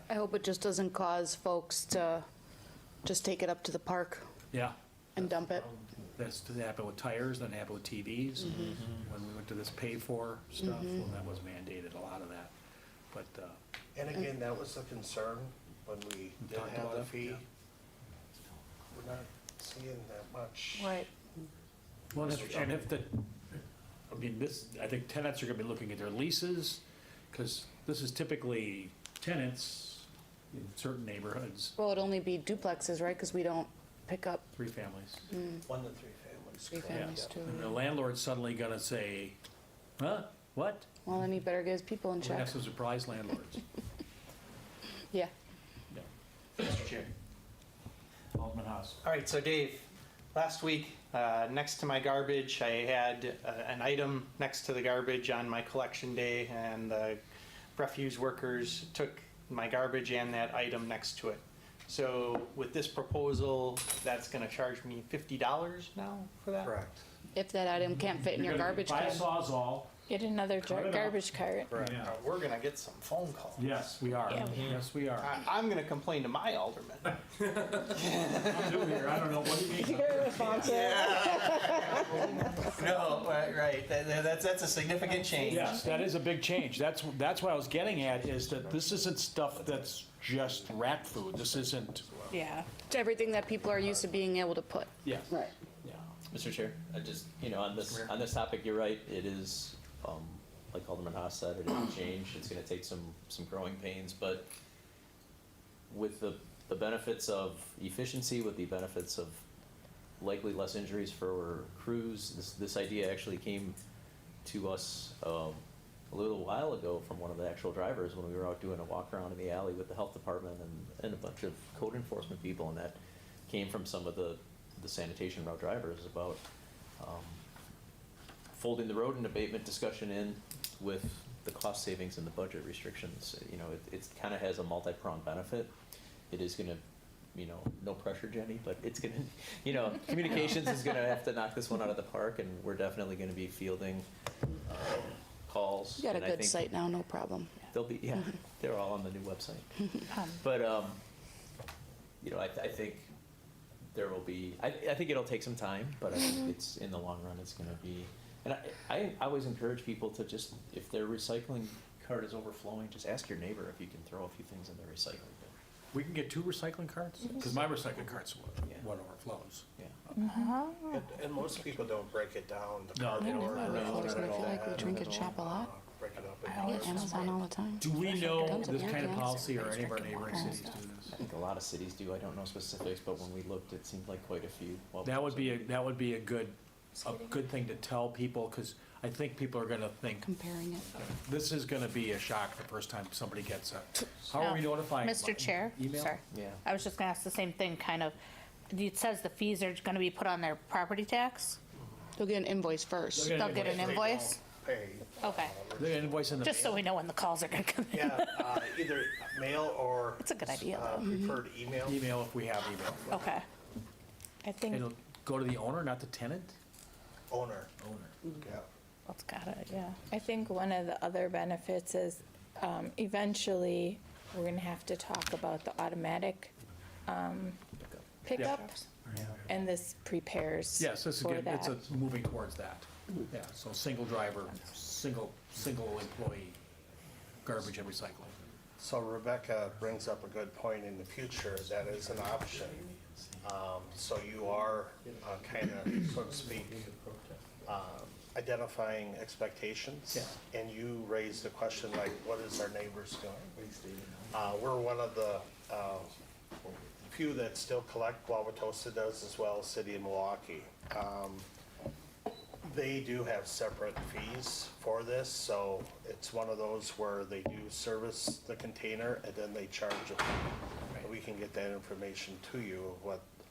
I hope it just doesn't cause folks to just take it up to the park Yeah. and dump it. That's happened with tires, then happened with TVs. When we went to this pay-for stuff, well, that was mandated, a lot of that. But, And again, that was the concern when we did talked have about the it, fee. yeah. We're not seeing that much. Right. well, and if the, I mean, this, I think tenants are gonna be looking at their leases, because this is typically tenants in certain neighborhoods, Well, it'd only be duplexes, right? Because we don't pick up 3 families. 1 to 3 families. 3 correct, families yeah. too. And the landlord's suddenly gonna say, huh, what? Well, then he better get his people in We're gonna check. have some surprise landlords. Yeah. Mr. Chair. Alderman Haas. All right, so Dave, last week, next to my garbage, I had an item next to the garbage on my collection day, and the refuse workers took my garbage and that item next to it. So with this proposal, that's gonna charge me $50 now for that? Correct. If that item can't fit in your garbage Buy a can. Sawzall. Get another Cut it up. garbage cart. Correct. Yeah. We're gonna get some phone calls. Yes, we are. Yeah. Yes, we are. I'm gonna complain to my alderman. I don't know, what do you mean? Very responsive. No, right, that's a significant change. Yes, that is a big change. That's what I was getting at, is that this isn't stuff that's just rat food. This isn't, Yeah. It's everything that people are used to being able to put. yeah. Right. Yeah. Mr. Chair, I just, on this topic, you're right, it is, like Alderman Haas said, it is a change, it's gonna take some growing pains, but with the benefits of efficiency, with the benefits of likely less injuries for crews, this idea actually came to us, a little while ago from one of the actual drivers when we were out doing a walk around in the alley with the health department and a bunch of code enforcement people, and that came from some of the sanitation route drivers about folding the rodent abatement discussion in with the cost savings and the budget restrictions. It kind of has a multi-pronged benefit. It is going to, no pressure, Jenny, but it's going to, communications is going to have to knock this one out of the park, and we're definitely going to be fielding calls. You got a and I good think site now, no problem. They'll be, yeah, they're all on the new website. But, I think there will be, I think it'll take some time, but I think it's, in the long run, it's gonna be, and I always encourage people to just, if their recycling cart is overflowing, just ask your neighbor if you can throw a few things in their recycling bin. We can get 2 recycling carts? Because my recycling cart's Yeah. what overflows. Yeah. And most people don't break it down. The No, cart they don't. order, No, or no, anything no, I like feel like we that. drink at Shop a lot. Break it up. I get Amazon all the time. Do we know Tons of this kind of organics. policy, or any of our Drinking neighboring water and cities do stuff. this? I think a lot of cities do, I don't know specifics, but when we looked, it seemed like quite a few. Well, That would be a good thing to tell people, because I think people are gonna think, Comparing it. this is gonna be a shock the first time somebody gets a, how are we notifying? Mr. Chair, Email? sorry. Yeah. I was just gonna ask the same thing, kind of. It says the fees are gonna be put on their property tax? They'll get an invoice first. They're They'll get an They invoice? don't Pay. Okay, The invoice in the just so mail. we know when the calls are gonna come in. Yeah, either mail or. That's a good idea, though. Preferred email. Email if we have email. Okay. I think It'll go to the owner, not the tenant? Owner. Owner. Yeah. that's got it, yeah. I think one of the other benefits is eventually, we're gonna have to talk about the automatic pickup, and this prepares Yes, this is for good, that. it's moving towards that. Yeah, so single driver, single employee, garbage and recycling. So Rebecca brings up a good point in the future, that is an option. So you are kind of, so to speak, identifying expectations. Yeah. And you raised the question like, what is our neighbors doing? We're one of the few that still collect. Wauwatosa does as well, City of Milwaukee. They do have separate fees for this, so it's one of those where they do service the container and then they charge a fee. Right. We can get that information to you,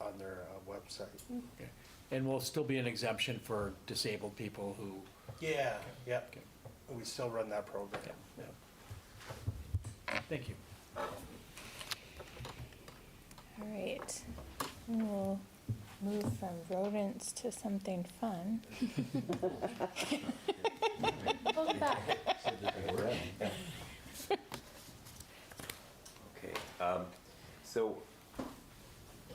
on their website. Okay. And will still be an exemption for disabled people who, Yeah, yep. We still run that program. thank you. All right, we'll move from rodents to something fun. thought. Okay, so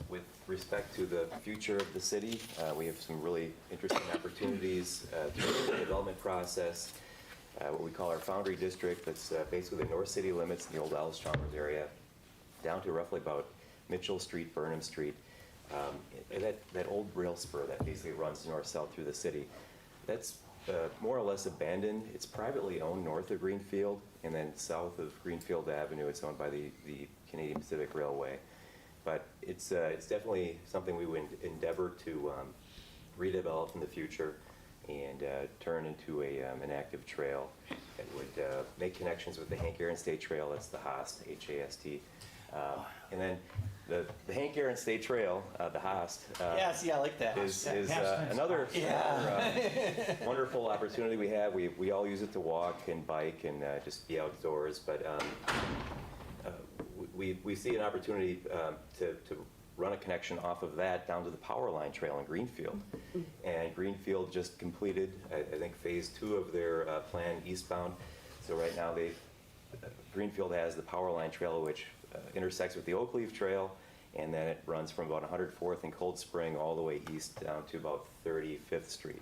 with respect to the future of the city, we have some really interesting opportunities through the development process. What we call our Foundry District, that's basically the north city limits in the old Alice Chalmers area, down to roughly about Mitchell Street, Burnham Street. That old rail spur that basically runs north-south through the city, that's more or less abandoned. It's privately owned north of Greenfield, and then south of Greenfield Avenue, it's owned by the Canadian Pacific Railway. But it's definitely something we would endeavor to redevelop in the future and turn into an active trail that would make connections with the Hank Aaron State Trail. That's the HAST, H-A-S-T. And then the Hank Aaron State Trail, the HAST. Yes, yeah, I like that. Is another wonderful opportunity we have. We all use it to walk and bike and just be outdoors. But we see an opportunity to run a connection off of that down to the Power Line Trail in Greenfield. And Greenfield just completed, I think, phase 2 of their plan eastbound. So right now Greenfield has the Power Line Trail, which intersects with the Oak Leaf Trail, and then it runs from about 104th and Cold Spring all the way east down to about 35th Street.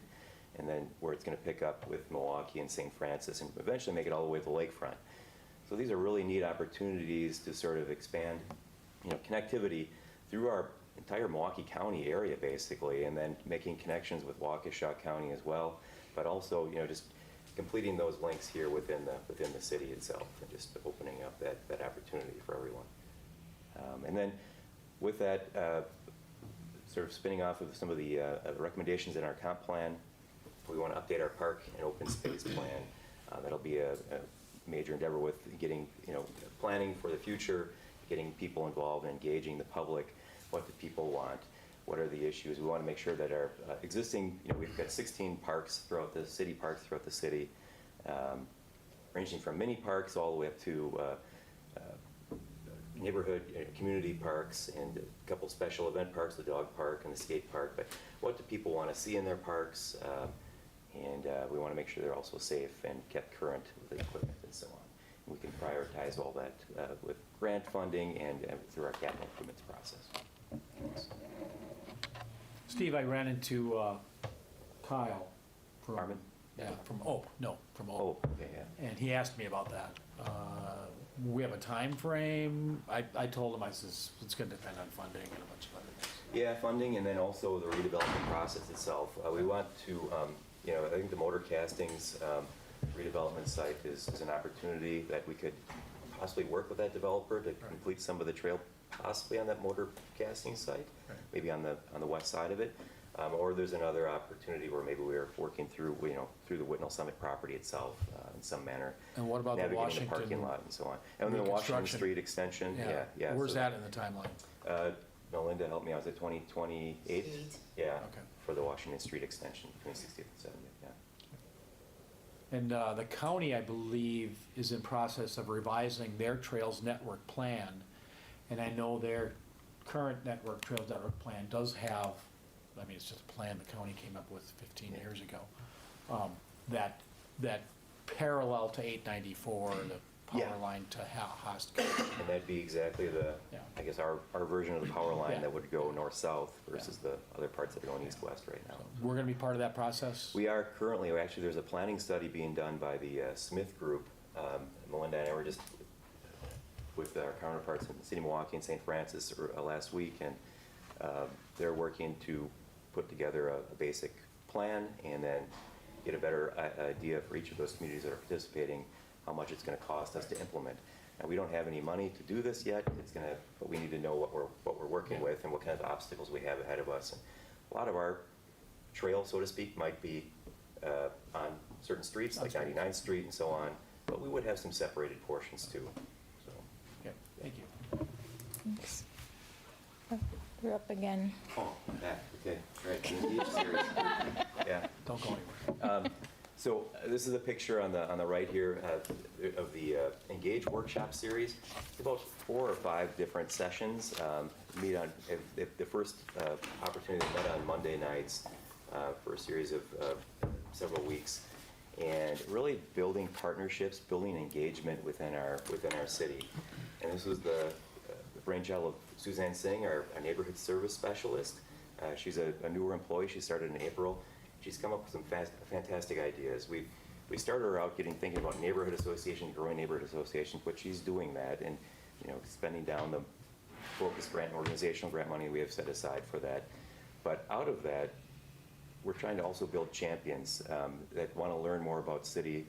And then where it's going to pick up with Milwaukee and St. Francis and eventually make it all the way to the lakefront. So these are really neat opportunities to sort of expand, connectivity through our entire Milwaukee County area, basically, and then making connections with Waukesha County as well, but also, just completing those links here within the city itself and just opening up that opportunity for everyone. And then with that, sort of spinning off of some of the recommendations in our comp plan, we want to update our park and open space plan. That'll be a major endeavor with getting, planning for the future, getting people involved, and engaging the public. What do people want? What are the issues? We want to make sure that our existing, we've got 16 parks throughout the city, ranging from mini parks all the way up to neighborhood community parks and a couple special event parks, the dog park and the skate park. But what do people want to see in their parks? And we want to make sure they're also safe and kept current with the equipment and so on. We can prioritize all that with grant funding and through our capital improvements process. Steve, I ran into Kyle from Armin? from Oak. From Oak. Oh, okay, yeah. And he asked me about that. We have a time frame. I told him, I says, it's going to depend on funding and a bunch of other things. Yeah, funding, and then also the redevelopment process itself. We want to, I think the motor castings redevelopment site is an opportunity that we could possibly work with that developer to complete some of the trail, possibly on that motor casting site, maybe on the west side of it. Or there's another opportunity where maybe we're working through, through the Whitnell Summit property itself in some manner. And what about the Washington? The parking lot and so on. And then the Washington Street extension, yeah. Where's that in the timeline? Melinda, help me out, is it 2028? Yeah, Okay. for the Washington Street extension between 60th and 70th, yeah. And the county, I believe, is in process of revising their Trails Network plan. And I know their current Trails Network plan does have, it's just a plan the county came up with 15 years ago, that parallel to 894, the power line to Host. And that'd be exactly I guess our version of the power line that would go north-south versus the other parts that are going east-west right now. So we're going to be part of that process? We are currently, actually there's a planning study being done by the Smith Group. Melinda and I were just with our counterparts in the city of Milwaukee and St. Francis last week, and they're working to put together a basic plan and then get a better idea for each of those communities that are participating, how much it's going to cost us to implement. Now, we don't have any money to do this yet. But we need to know what we're working with and what kind of obstacles we have ahead of us. And a lot of our trail, so to speak, might be on certain streets, like 99th Street and so on. But we would have some separated portions too. So. Okay, thank you. Thanks. You're up again. Oh, I'm back. Okay, right. The Engage series. Yeah. Don't go anywhere. So this is a picture on the right here of the Engage workshop series. It's about 4 or 5 different sessions. Meet on the first opportunity met on Monday nights for a series of several weeks, and really building partnerships, building engagement within our city. And this was the brainchild of Suzanne Singh, our neighborhood service specialist. She's a newer employee. She started in April. She's come up with some fantastic ideas. We started her out thinking about neighborhood associations, growing neighborhood associations, but she's doing that and, spending down the focus grant, organizational grant money we have set aside for that. But out of that, we're trying to also build champions that want to learn more about city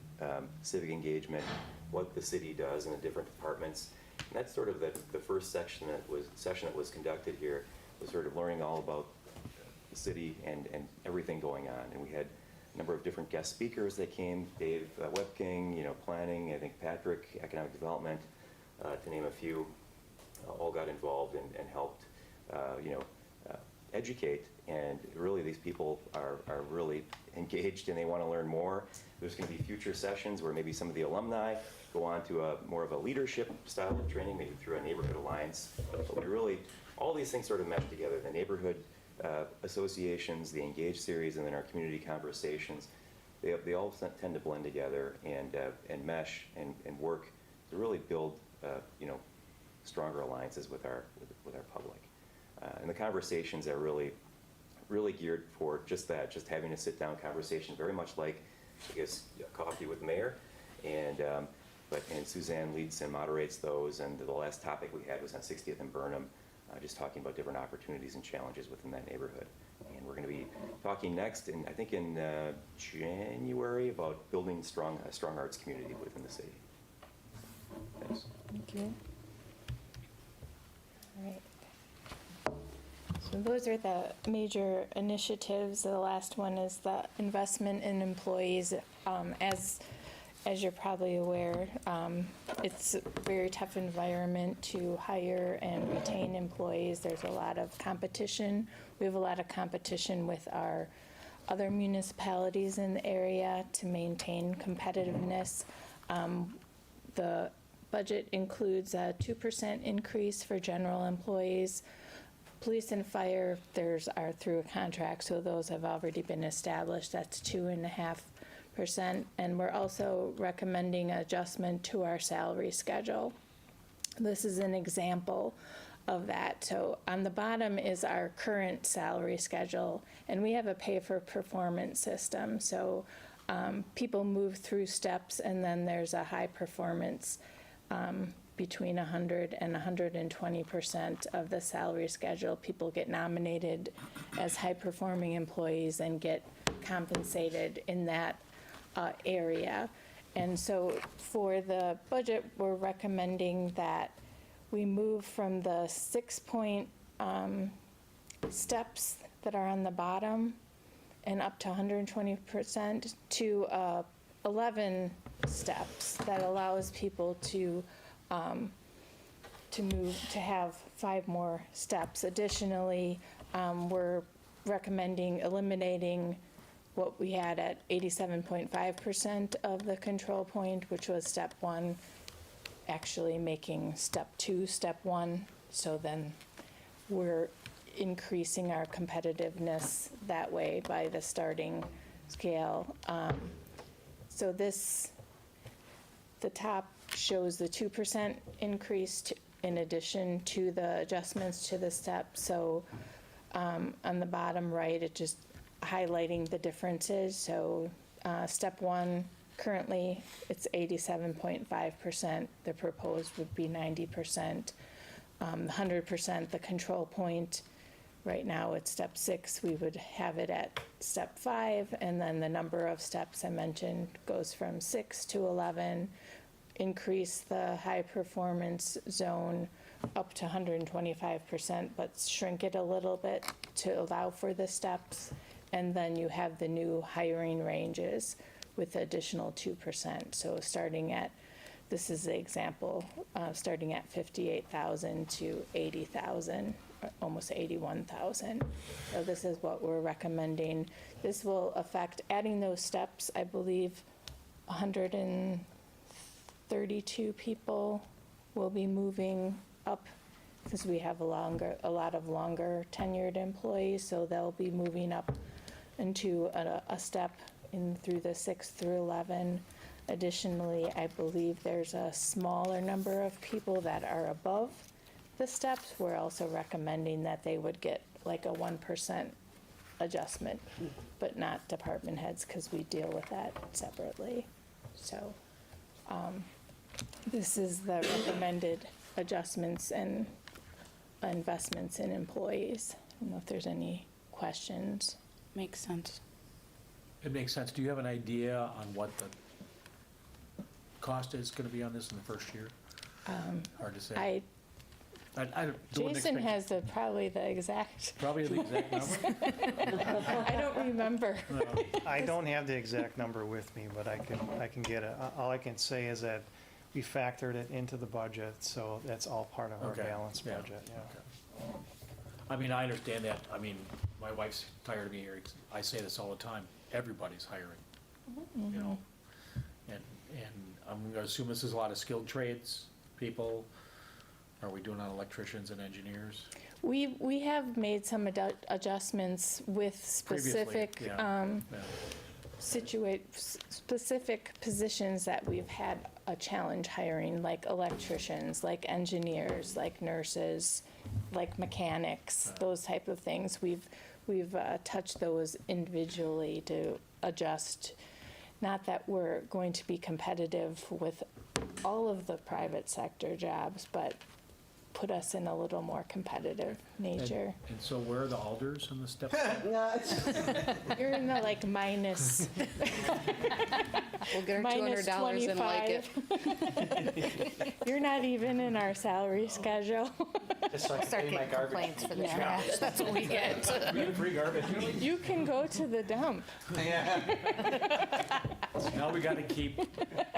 civic engagement, what the city does in the different departments. And that's sort of the first session that was conducted here, was sort of learning all about the city and everything going on. And we had a number of different guest speakers that came, Dave Webking, planning, I think Patrick, economic development, to name a few, all got involved and helped, educate. And really, these people are really engaged and they want to learn more. There's going to be future sessions where maybe some of the alumni go on to more of a leadership style of training, maybe through a neighborhood alliance. But we really, all these things sort of mesh together. The neighborhood associations, the Engage series, and then our community conversations, they all tend to blend together and mesh and work to really build stronger alliances with our public. And the conversations are really geared for just that, just having a sit-down conversation, very much like, I guess, coffee with the mayor. And Suzanne leads and moderates those. And the last topic we had was on 60th and Burnham, just talking about different opportunities and challenges within that neighborhood. And we're going to be talking next, I think in January, about building a strong arts community within the city. Thanks. Thank you. All right. So those are the major initiatives. The last one is the investment in employees. As you're probably aware, it's a very tough environment to hire and retain employees. There's a lot of competition. We have a lot of competition with our other municipalities in the area to maintain competitiveness. The budget includes a 2% increase for general employees. Police and fire, are through a contract, so those have already been established. That's 2.5%. And we're also recommending adjustment to our salary schedule. This is an example of that. So on the bottom is our current salary schedule, and we have a pay-for-performance system. So people move through steps, and then there's a high performance between 100 and 120% of the salary schedule. People get nominated as high-performing employees and get compensated in that area. And so for the budget, we're recommending that we move from the 6-point steps that are on the bottom and up to 120% to 11 steps that allows people to move to have 5 more steps. Additionally, we're recommending eliminating what we had at 87.5% of the control point, which was step 1, actually making step 2 step 1. So then we're increasing our competitiveness that way by the starting scale. So the top shows the 2% increase in addition to the adjustments to the steps. So on the bottom right, it just highlighting the differences. So step 1, currently it's 87.5%. The proposed would be 90%. 100%, the control point. Right now it's step 6. We would have it at step 5, and then the number of steps I mentioned goes from 6 to 11. Increase the high performance zone up to 125%, but shrink it a little bit to allow for the steps. And then you have the new hiring ranges with additional 2%. So this is the example, starting at 58,000 to 80,000, almost 81,000. So this is what we're recommending. This will affect, adding those steps, I believe 132 people will be moving up, because we have a lot of longer tenured employees, so they'll be moving up into a step in through the 6th through 11. Additionally, I believe there's a smaller number of people that are above the steps. We're also recommending that they would get like a 1% adjustment, but not department heads, because we deal with that separately. So this is the recommended adjustments and investments in employees. I don't know if there's any questions. Makes sense. It makes sense. Do you have an idea on what the cost is going to be on this in the first year? Hard to say. I wouldn't Jason expect- has probably the exact, Probably the exact number? I don't remember. I don't have the exact number with me, but I can get it. All I can say is that we factored it into the budget, so that's all part of our Okay, balanced yeah, budget, yeah. I mean, I understand that. I mean, my wife's tired of me hearing, I say this all the time, everybody's hiring, you know? And I'm gonna assume this is a lot of skilled trades people. Are we doing on electricians and engineers? We have made some adjustments with specific, Previously, yeah. specific positions that we've had a challenge hiring, like electricians, like engineers, like nurses, like mechanics, those type of things. We've touched those individually to adjust. Not that we're going to be competitive with all of the private sector jobs, but put us in a little more competitive nature. And so where are the alders and the steps? You're in the like minus. We'll get our minus $200 and like it. 25. You're not even in our salary schedule. Just so I can Start pay my getting garbage. complaints for the trash, that's what we get. Free garbage. You can go to the dump. Now we gotta keep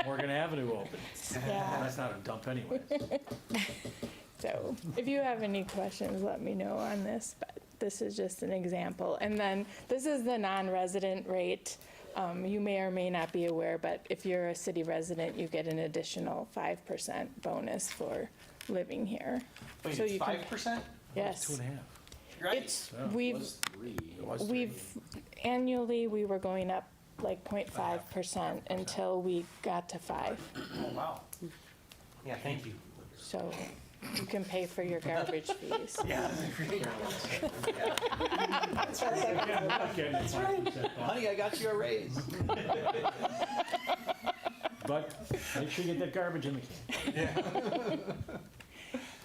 Morgan Avenue open. Yeah. That's not a dump anyways. So if you have any questions, let me know on this, but this is just an example. And then this is the non-resident rate. You may or may not be aware, but if you're a city resident, you get an additional 5% bonus for living here. Wait, So it's you can- 5%? Yes. 2.5. Right. It's, Yeah, it we've, annually, we were going up like 0.5% until we got to 5. Oh, wow. Yeah, thank you. So you can pay for your garbage fees. Yeah. Honey, I got you a raise. But make sure you get that garbage in the can.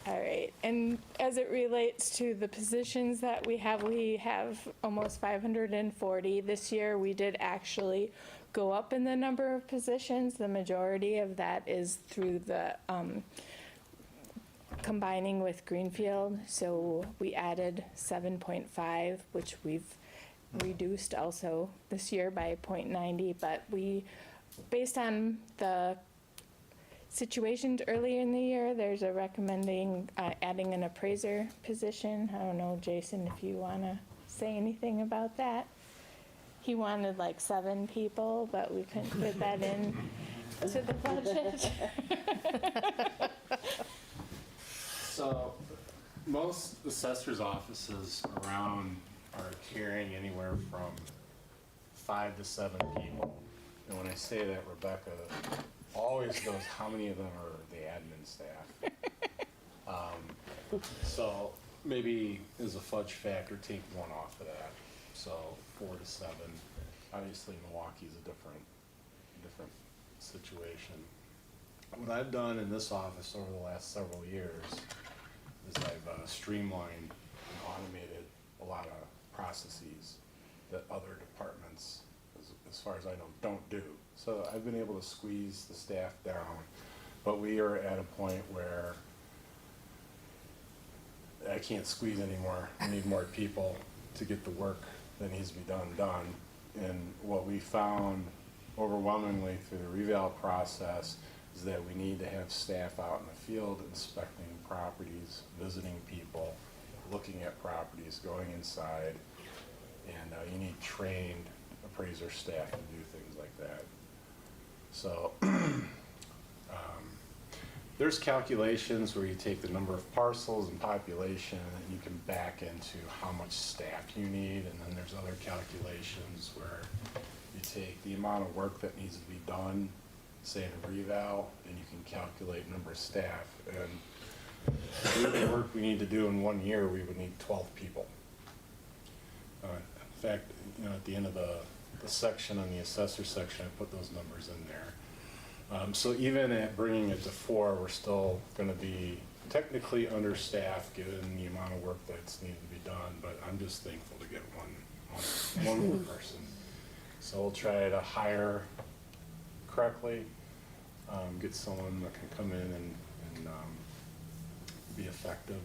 All right, and as it relates to the positions that we have almost 540. This year, we did actually go up in the number of positions. The majority of that is through the combining with Greenfield. So we added 7.5, which we've reduced also this year by 0.90, but based on the situations earlier in the year, there's a recommending adding an appraiser position. I don't know, Jason, if you want to say anything about that. He wanted like 7 people, but we couldn't fit that in to the budget. So, most assessors' offices around are carrying anywhere from 5 to 7 people. And when I say that, Rebecca always goes, how many of them are the admin staff? So maybe as a fudge factor, take 1 off of that. So 4 to 7. Obviously Milwaukee's a different situation. What I've done in this office over the last several years is I've streamlined and automated a lot of processes that other departments, as far as I know, don't do. So I've been able to squeeze the staff down, but we are at a point where I can't squeeze anymore. I need more people to get the work that needs to be done. And what we found overwhelmingly through the reval process is that we need to have staff out in the field inspecting properties, visiting people, looking at properties, going inside, and you need trained appraiser staff to do things like that. So there's calculations where you take the number of parcels and population and you can back into how much staff you need, and then there's other calculations where you take the amount of work that needs to be done, say in a reval, and you can calculate number of staff. And to do the work we need to do in 1 year, we would need 12 people. In fact, you know, at the end of the section, on the assessor section, I put those numbers in there. So even at bringing it to 4, we're still gonna be technically understaffed given the amount of work that's needed to be done, but I'm just thankful to get one more person. So we'll try to hire correctly, get someone that can come in and be effective.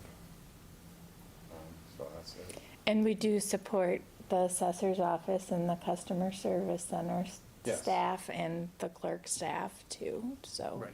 So that's it. And we do support the assessor's office and the customer service center Yes. staff and the clerk staff too, so. Right.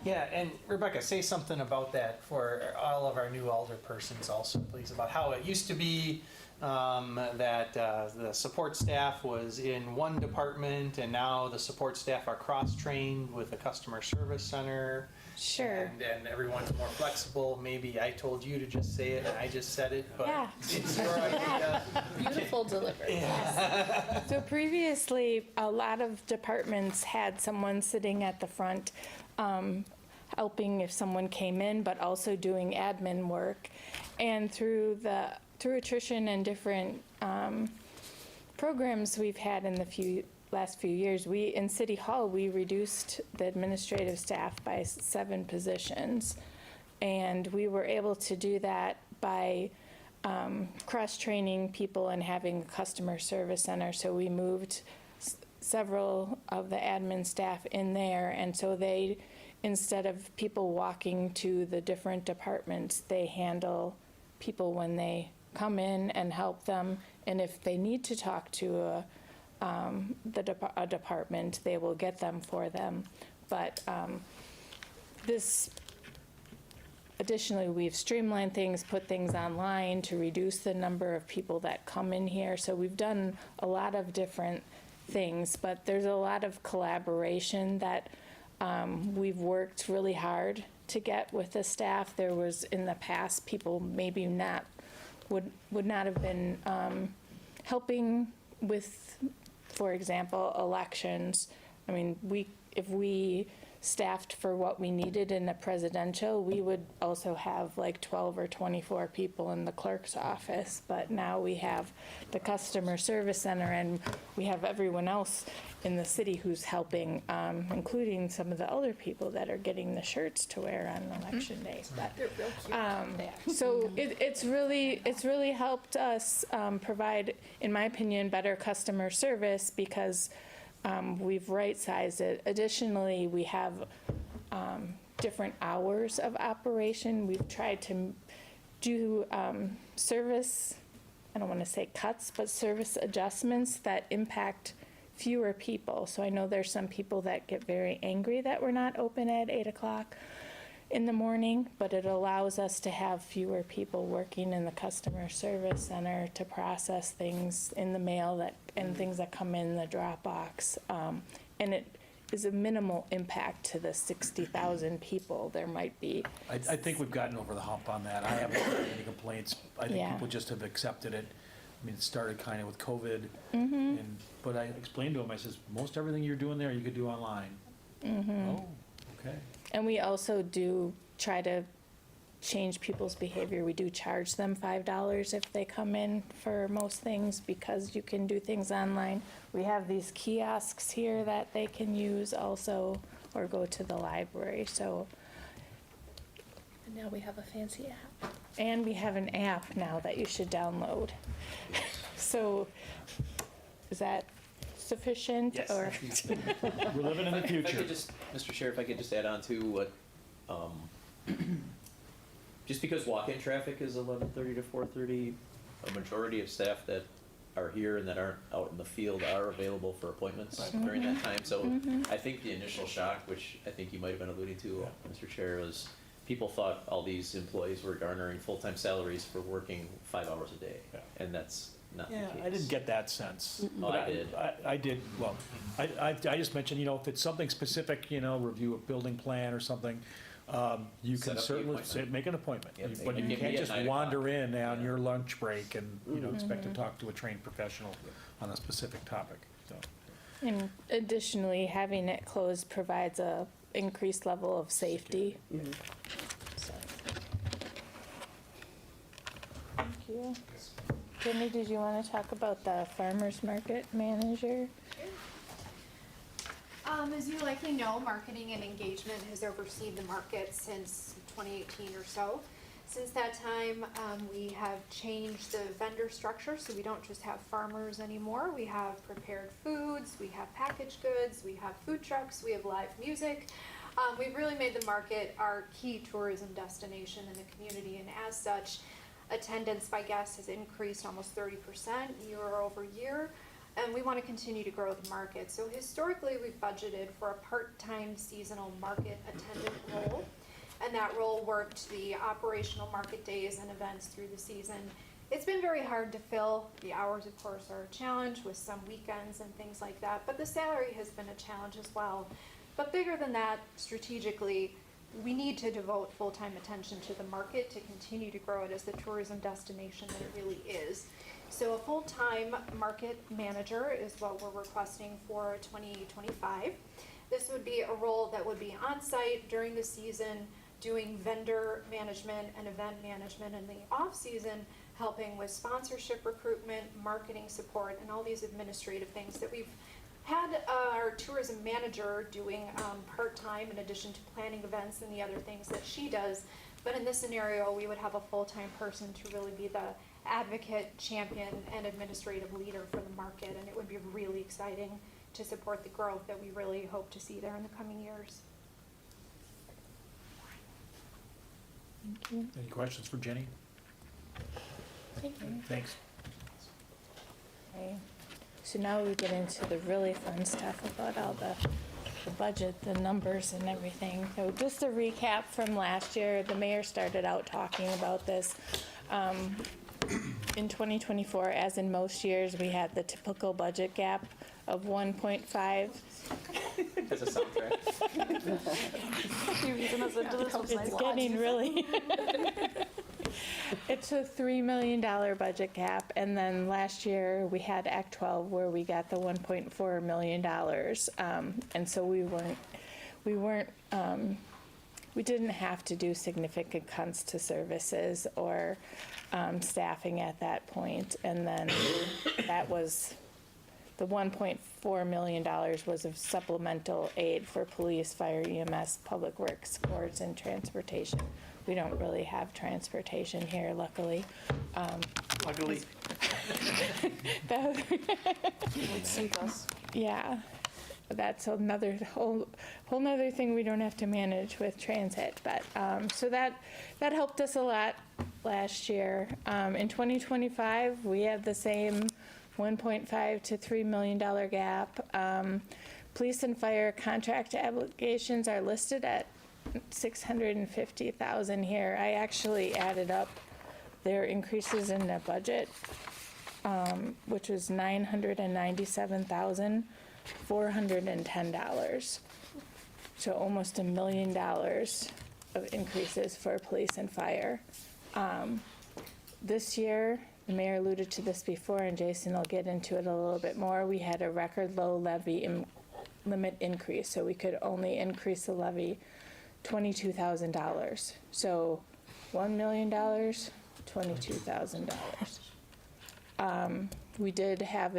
Yeah, and Rebecca, say something about that for all of our new alder persons also, please, about how it used to be that the support staff was in one department and now the support staff are cross-trained with the customer service center. Sure. And everyone's more flexible. Maybe I told you to just say it and I just said it, but Yeah. it's your idea. Beautiful delivery. So previously, a lot of departments had someone sitting at the front, helping if someone came in, but also doing admin work. And through attrition and different programs we've had in the last few years, in City Hall, we reduced the administrative staff by 7 positions. And we were able to do that by cross-training people and having a customer service center. So we moved several of the admin staff in there, and so they, instead of people walking to the different departments, they handle people when they come in and help them, and if they need to talk to a department, they will get them for them. But additionally, we've streamlined things, put things online to reduce the number of people that come in here. So we've done a lot of different things, but there's a lot of collaboration that we've worked really hard to get with the staff. There was, in the past, people maybe would not have been helping with, for example, elections. I mean, if we staffed for what we needed in a presidential, we would also have like 12 or 24 people in the clerk's office. But now we have the customer service center, and we have everyone else in the city who's helping, including some of the older people that are getting the shirts to wear on election day. But, They're real cute. so it's really helped us provide, in my opinion, better customer service because we've right-sized it. Additionally, we have different hours of operation. We've tried to do service, I don't want to say cuts, but service adjustments that impact fewer people. So I know there's some people that get very angry that we're not open at 8 o'clock in the morning, but it allows us to have fewer people working in the customer service center to process things in the mail and things that come in the drop box. And it is a minimal impact to the 60,000 people there might be. I think we've gotten over the hump on that. I haven't heard any complaints. I think Yeah. people just have accepted it. I mean, it started kind of with COVID. Mm-hmm. But I explained to him, I says, most everything you're doing there, you could do online. Mm-hmm. Oh, okay. And we also do try to change people's behavior. We do charge them $5 if they come in for most things because you can do things online. We have these kiosks here that they can use also, or go to the library, so. And now we have a fancy app. And we have an app now that you should download. So, is that sufficient? Yes. Or We're living in the If I future. could just, Mr. Chair, if I could just add on to what, just because walk-in traffic is 11:30 to 4:30, a majority of staff that are here and that aren't out in the field are available for appointments during that time. So I think the initial shock, which I think you might have been alluding to, Mr. Chair, was people thought all these employees were garnering full-time salaries for working 5 hours a day, and that's not the Yeah, case. I didn't get that sense. Oh, I did. I did, well, I just mentioned, if it's something specific, review a building plan or something, You Set can up the certainly appointment. make an appointment, Yep, but they you can can't be at just 9 wander o'clock. in on Yeah. your lunch break and, expect to Mhm. talk to a trained professional on a specific topic, so. And additionally, having it closed provides a increased level of safety. So. Thank you. Jenny, did you want to talk about the farmer's market manager? As you likely know, marketing and engagement has overseen the market since 2018 or so. Since that time, we have changed the vendor structure, so we don't just have farmers anymore. We have prepared foods, we have packaged goods, we have food trucks, we have live music. We've really made the market our key tourism destination in the community, and as such, attendance by guests has increased almost 30% year over year. And we want to continue to grow the market. So historically, we've budgeted for a part-time seasonal market attendant role. And that role worked the operational market days and events through the season. It's been very hard to fill. The hours, of course, are a challenge with some weekends and things like that. But the salary has been a challenge as well. But bigger than that, strategically, we need to devote full-time attention to the market to continue to grow it as the tourism destination that it really is. So a full-time market manager is what we're requesting for 2025. This would be a role that would be on-site during the season, doing vendor management and event management in the off-season, helping with sponsorship recruitment, marketing support, and all these administrative things that we've had our tourism manager doing part-time in addition to planning events and the other things that she does. But in this scenario, we would have a full-time person to really be the advocate, champion, and administrative leader for the market, and it would be really exciting to support the growth that we really hope to see there in the coming years. Thank you. Any questions for Jenny? Thank you. Thanks. Okay. So now we get into the really fun stuff about all the budget, the numbers and everything. So just a recap from last year, the mayor started out talking about this. In 2024, as in most years, we had the typical budget gap of 1.5. As a soundtrack. It's getting really. It's a $3 million budget gap, and then last year we had Act 12 where we got the $1.4 million, and so we didn't have to do significant cuts to services or staffing at that point, and then that was. The $1.4 million was of supplemental aid for police, fire, EMS, public works, courts, and transportation. We don't really have transportation here, luckily. Luckily. Yeah, that's another whole nother thing we don't have to manage with transit. But so that helped us a lot last year. In 2025, we have the same $1.5 to $3 million gap. Police and fire contract obligations are listed at $650,000 here. I actually added up their increases in the budget, which was $997,410. So almost $1 million of increases for police and fire. This year, the mayor alluded to this before, and Jason will get into it a little bit more. We had a record low levy limit increase, so we could only increase the levy $22,000. So $1 million, $22,000. We did have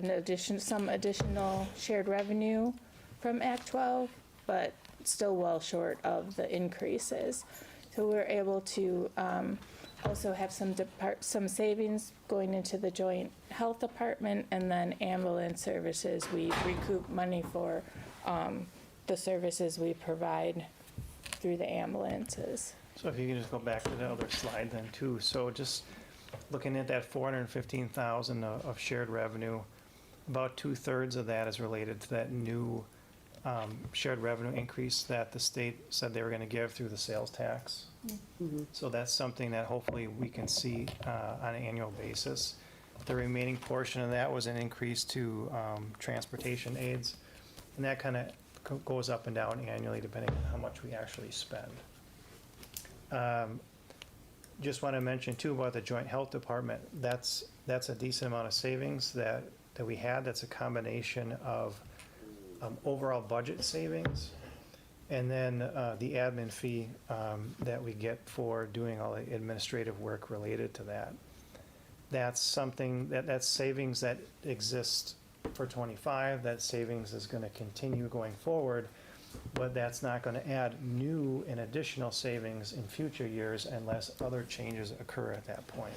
some additional shared revenue from Act 12, but still well short of the increases. So we were able to also have some savings going into the joint health department, and then ambulance services. We recoup money for the services we provide through the ambulances. So if you can just go back to the other slide then too. So just looking at that 415,000 of shared revenue, about 2/3 of that is related to that new shared revenue increase that the state said they were going to give through the sales tax. So that's something that hopefully we can see on an annual basis. The remaining portion of that was an increase to transportation aids, and that kind of goes up and down annually depending on how much we actually spend. Just want to mention too about the joint health department. That's a decent amount of savings that we had. That's a combination of overall budget savings and then the admin fee that we get for doing all the administrative work related to that. That's something that's savings that exists for '25. That savings is going to continue going forward, but that's not going to add new and additional savings in future years unless other changes occur at that point.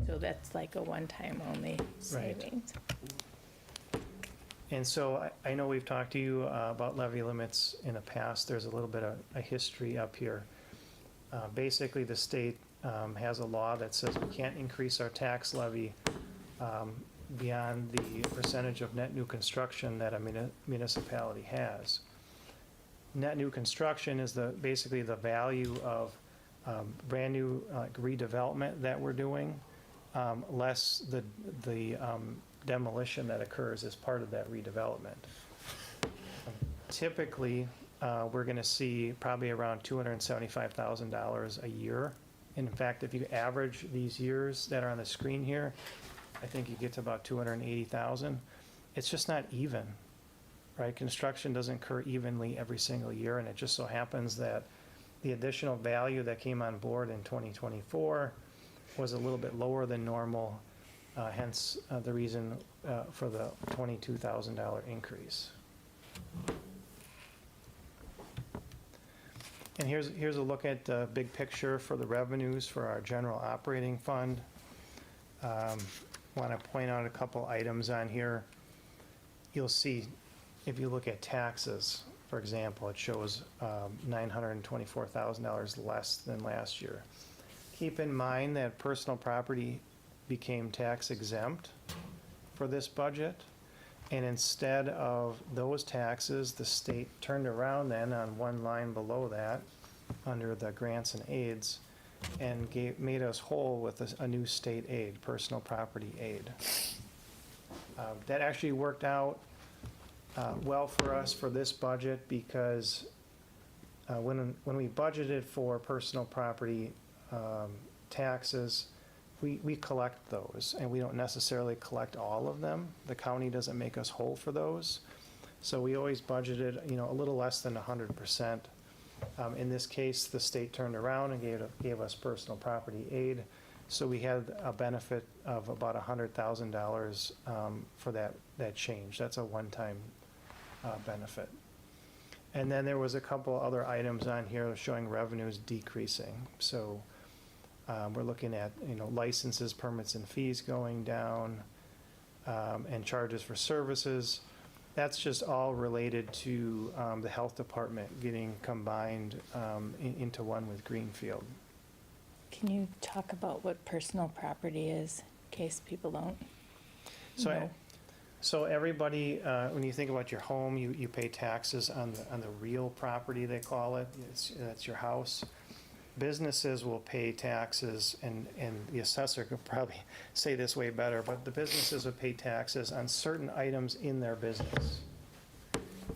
So that's like a one-time only savings. And so I know we've talked to you about levy limits in the past. There's a little bit of a history up here. Basically, the state has a law that says we can't increase our tax levy beyond the percentage of net new construction that a municipality has. Net new construction is basically the value of brand new redevelopment that we're doing, less the demolition that occurs as part of that redevelopment. Typically, we're going to see probably around $275,000 a year. And in fact, if you average these years that are on the screen here, I think you get to about 280,000. It's just not even, right? Construction doesn't occur evenly every single year, and it just so happens that the additional value that came on board in 2024 was a little bit lower than normal, hence the reason for the $22,000 increase. And here's a look at the big picture for the revenues for our general operating fund. Want to point out a couple items on here. You'll see, if you look at taxes, for example, it shows $924,000 less than last year. Keep in mind that personal property became tax exempt for this budget, and instead of those taxes, the state turned around then on one line below that, under the grants and aids, and made us whole with a new state aid, personal property aid. That actually worked out well for us for this budget because when we budgeted for personal property taxes, we collect those, and we don't necessarily collect all of them. The county doesn't make us whole for those. So we always budgeted, a little less than 100%. In this case, the state turned around and gave us personal property aid. So we had a benefit of about $100,000 for that change. That's a one-time benefit. And then there was a couple other items on here showing revenues decreasing. So we're looking at licenses, permits, and fees going down, and charges for services. That's just all related to the health department getting combined into one with Greenfield. Can you talk about what personal property is, in case people don't know? So everybody, when you think about your home, you pay taxes on the real property, they call it. That's your house. Businesses will pay taxes, and the assessor could probably say this way better, but the businesses would pay taxes on certain items in their business.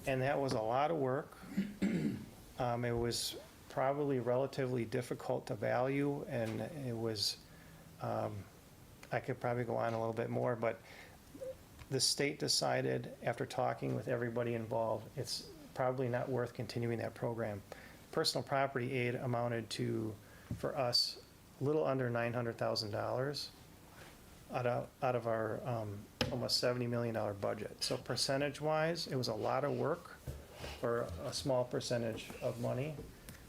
And that was a lot of work. It was probably relatively difficult to value, and it was, I could probably go on a little bit more, but the state decided, after talking with everybody involved, it's probably not worth continuing that program. Personal property aid amounted to, for us, a little under $900,000 out of our almost $70 million budget. So percentage-wise, it was a lot of work for a small percentage of money.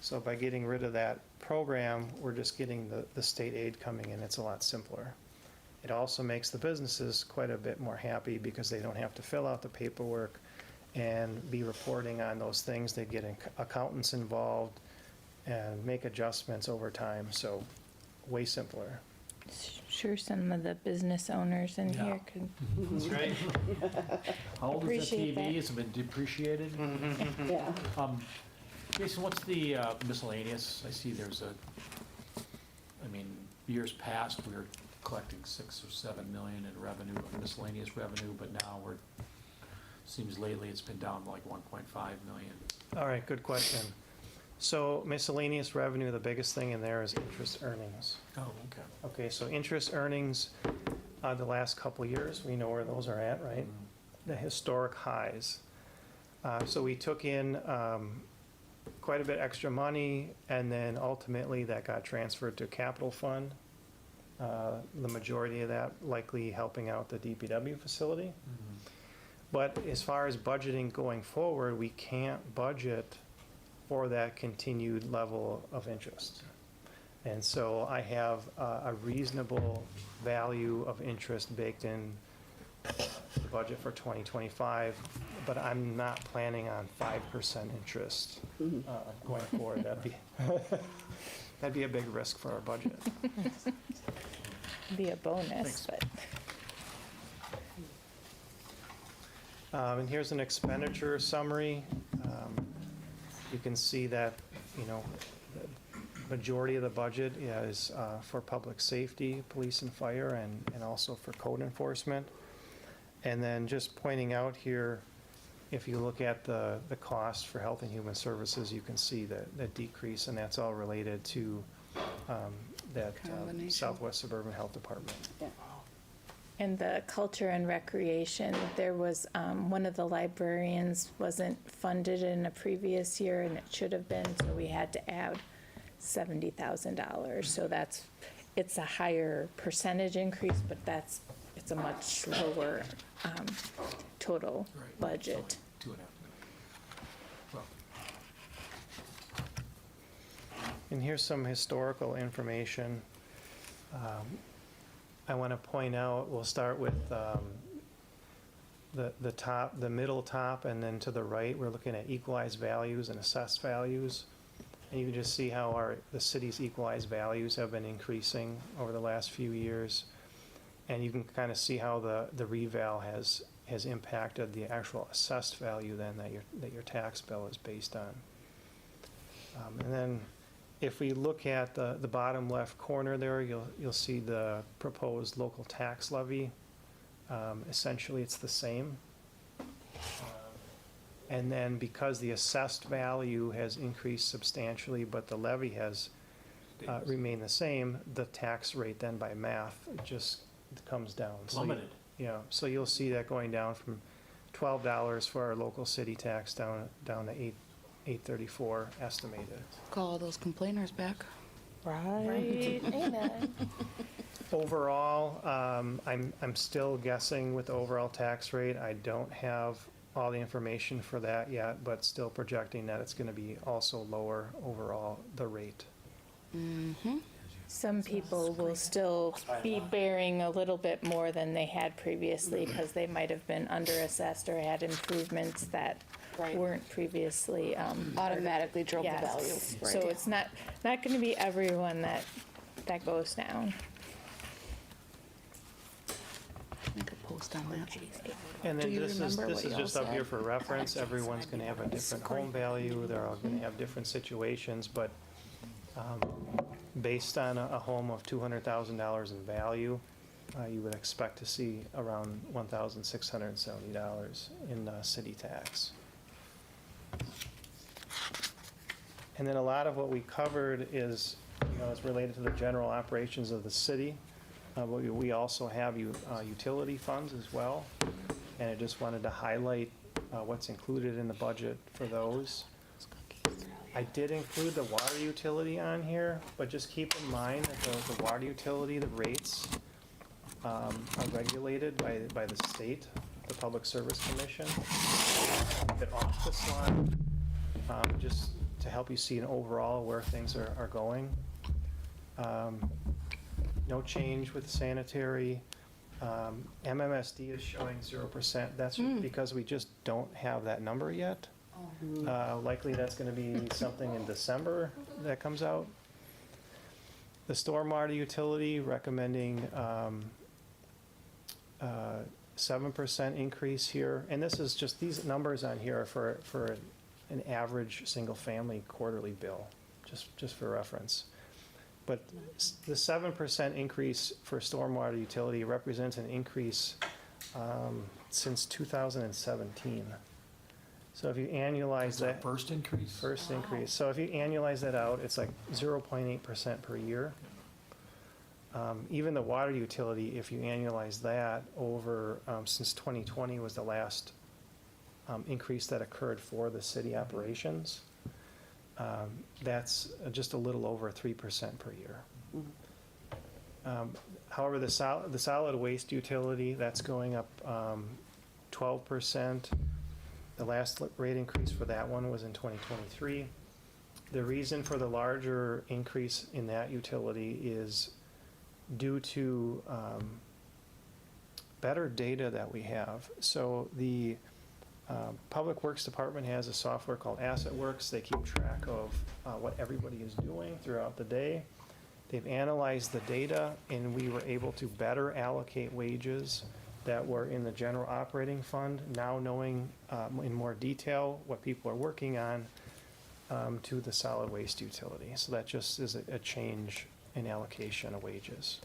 So by getting rid of that program, we're just getting the state aid coming in. It's a lot simpler. It also makes the businesses quite a bit more happy because they don't have to fill out the paperwork and be reporting on those things. They get accountants involved and make adjustments over time, so way simpler. Sure, some of the business owners in here could. That's right. How old is the Appreciate that. TV? Has it been depreciated? Yeah. Jason, what's the miscellaneous? I see there's years past, we were collecting 6 or 7 million in revenue, miscellaneous revenue, but now seems lately it's been down to like 1.5 million. All right, good question. So miscellaneous revenue, the biggest thing in there is interest earnings. Oh, okay. Okay, so interest earnings, the last couple of years, we know where those are at, right? The historic highs. So we took in quite a bit extra money, and then ultimately that got transferred to capital fund. The majority of that likely helping out the DPW facility. But as far as budgeting going forward, we can't budget for that continued level of interest. And so I have a reasonable value of interest baked in the budget for 2025, but I'm not planning on 5% interest going forward. That'd be a big risk for our budget. Be a bonus, but. And here's an expenditure summary. You can see that, the majority of the budget is for public safety, police and fire, and also for code enforcement. And then just pointing out here, if you look at the cost for health and human services, you can see that decrease, and that's all related to that Southwest Suburban Health Department. And the culture and recreation, there was, one of the librarians wasn't funded in a previous year, and it should have been, so we had to add $70,000. So it's a higher percentage increase, but it's a much lower total budget. 2.5 million. And here's some historical information. I want to point out, we'll start with the top, the middle top, and then to the right, we're looking at equalized values and assessed values. And you can just see how the city's equalized values have been increasing over the last few years. And you can kind of see how the reval has impacted the actual assessed value then that your tax bill is based on. And then if we look at the bottom left corner there, you'll see the proposed local tax levy. Essentially, it's the same. And then because the assessed value has increased substantially, but the levy has remained the same, the tax rate then by math just comes down. Plummeted. Yeah, so you'll see that going down from $12 for our local city tax down to $8.34 estimated. Call all those complainers back. Right. Amen. Overall, I'm still guessing with the overall tax rate. I don't have all the information for that yet, but still projecting that it's going to be also lower overall, the rate. Some people will still be bearing a little bit more than they had previously because they might have been underassessed or had improvements that weren't previously. Automatically drove the value. Yes. So it's not going to be everyone that goes down. Make a post on that. And Do then you this is remember what y'all just up here said? for reference. Everyone's going to have a different home value. They're all going to have different situations, but based on a home of $200,000 in value, you would expect to see around $1,670 in city tax. And then a lot of what we covered is related to the general operations of the city. But we also have utility funds as well, and I just wanted to highlight what's included in the budget for those. I did include the water utility on here, but just keep in mind that the water utility, the rates are regulated by the state, the Public Service Commission. A bit off the slide, just to help you see an overall where things are going. No change with sanitary. MMSD is showing 0%. That's because we just don't have that number yet. Likely that's going to be something in December that comes out. The stormwater utility recommending 7% increase here. And this is just, these numbers on here are for an average single-family quarterly bill, just for reference. But the 7% increase for stormwater utility represents an increase since 2017. So if you annualize that. First increase? First increase. So if you annualize that out, it's like 0.8% per year. Even the water utility, if you annualize that over, since 2020 was the last increase that occurred for the city operations, that's just a little over 3% per year. However, the solid waste utility, that's going up 12%. The last rate increase for that one was in 2023. The reason for the larger increase in that utility is due to better data that we have. So the Public Works Department has a software called AssetWorks. They keep track of what everybody is doing throughout the day. They've analyzed the data, and we were able to better allocate wages that were in the general operating fund, now knowing in more detail what people are working on, to the solid waste utility. So that just is a change in allocation of wages.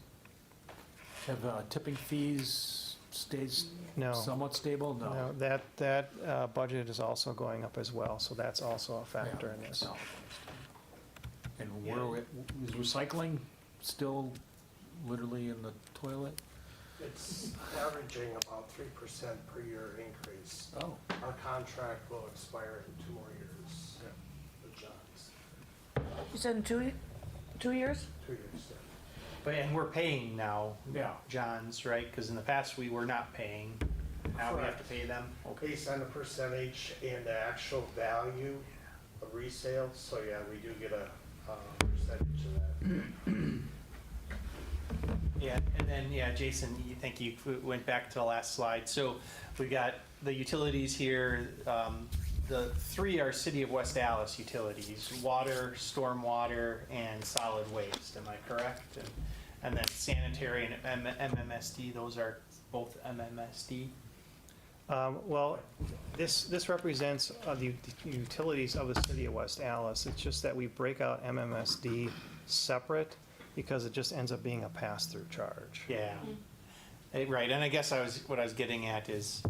Have tipping fees stayed No. somewhat stable? No, that budget is also going up as well, so that's also a factor in this. And is recycling still literally in the toilet? It's averaging about 3% per year increase. Oh. Our contract will expire in 2 more years with Johns. You said in 2 years? 2 years, yeah. But, and we're paying now, Yeah. John's, right? Because in the past, we were not paying. Now we have to pay them. Based on the percentage and the actual value of resale, so yeah, we do get a percentage of that. Yeah, and then, yeah, Jason, thank you, went back to the last slide. So we got the utilities here. The 3 are City of West Allis utilities: water, stormwater, and solid waste. Am I correct? And then sanitary and MMSD, those are both MMSD. Well, this represents the utilities of the city of West Allis. It's just that we break out MMSD separate because it just ends up being a pass-through charge. Yeah. Right, and I guess what I was getting at is,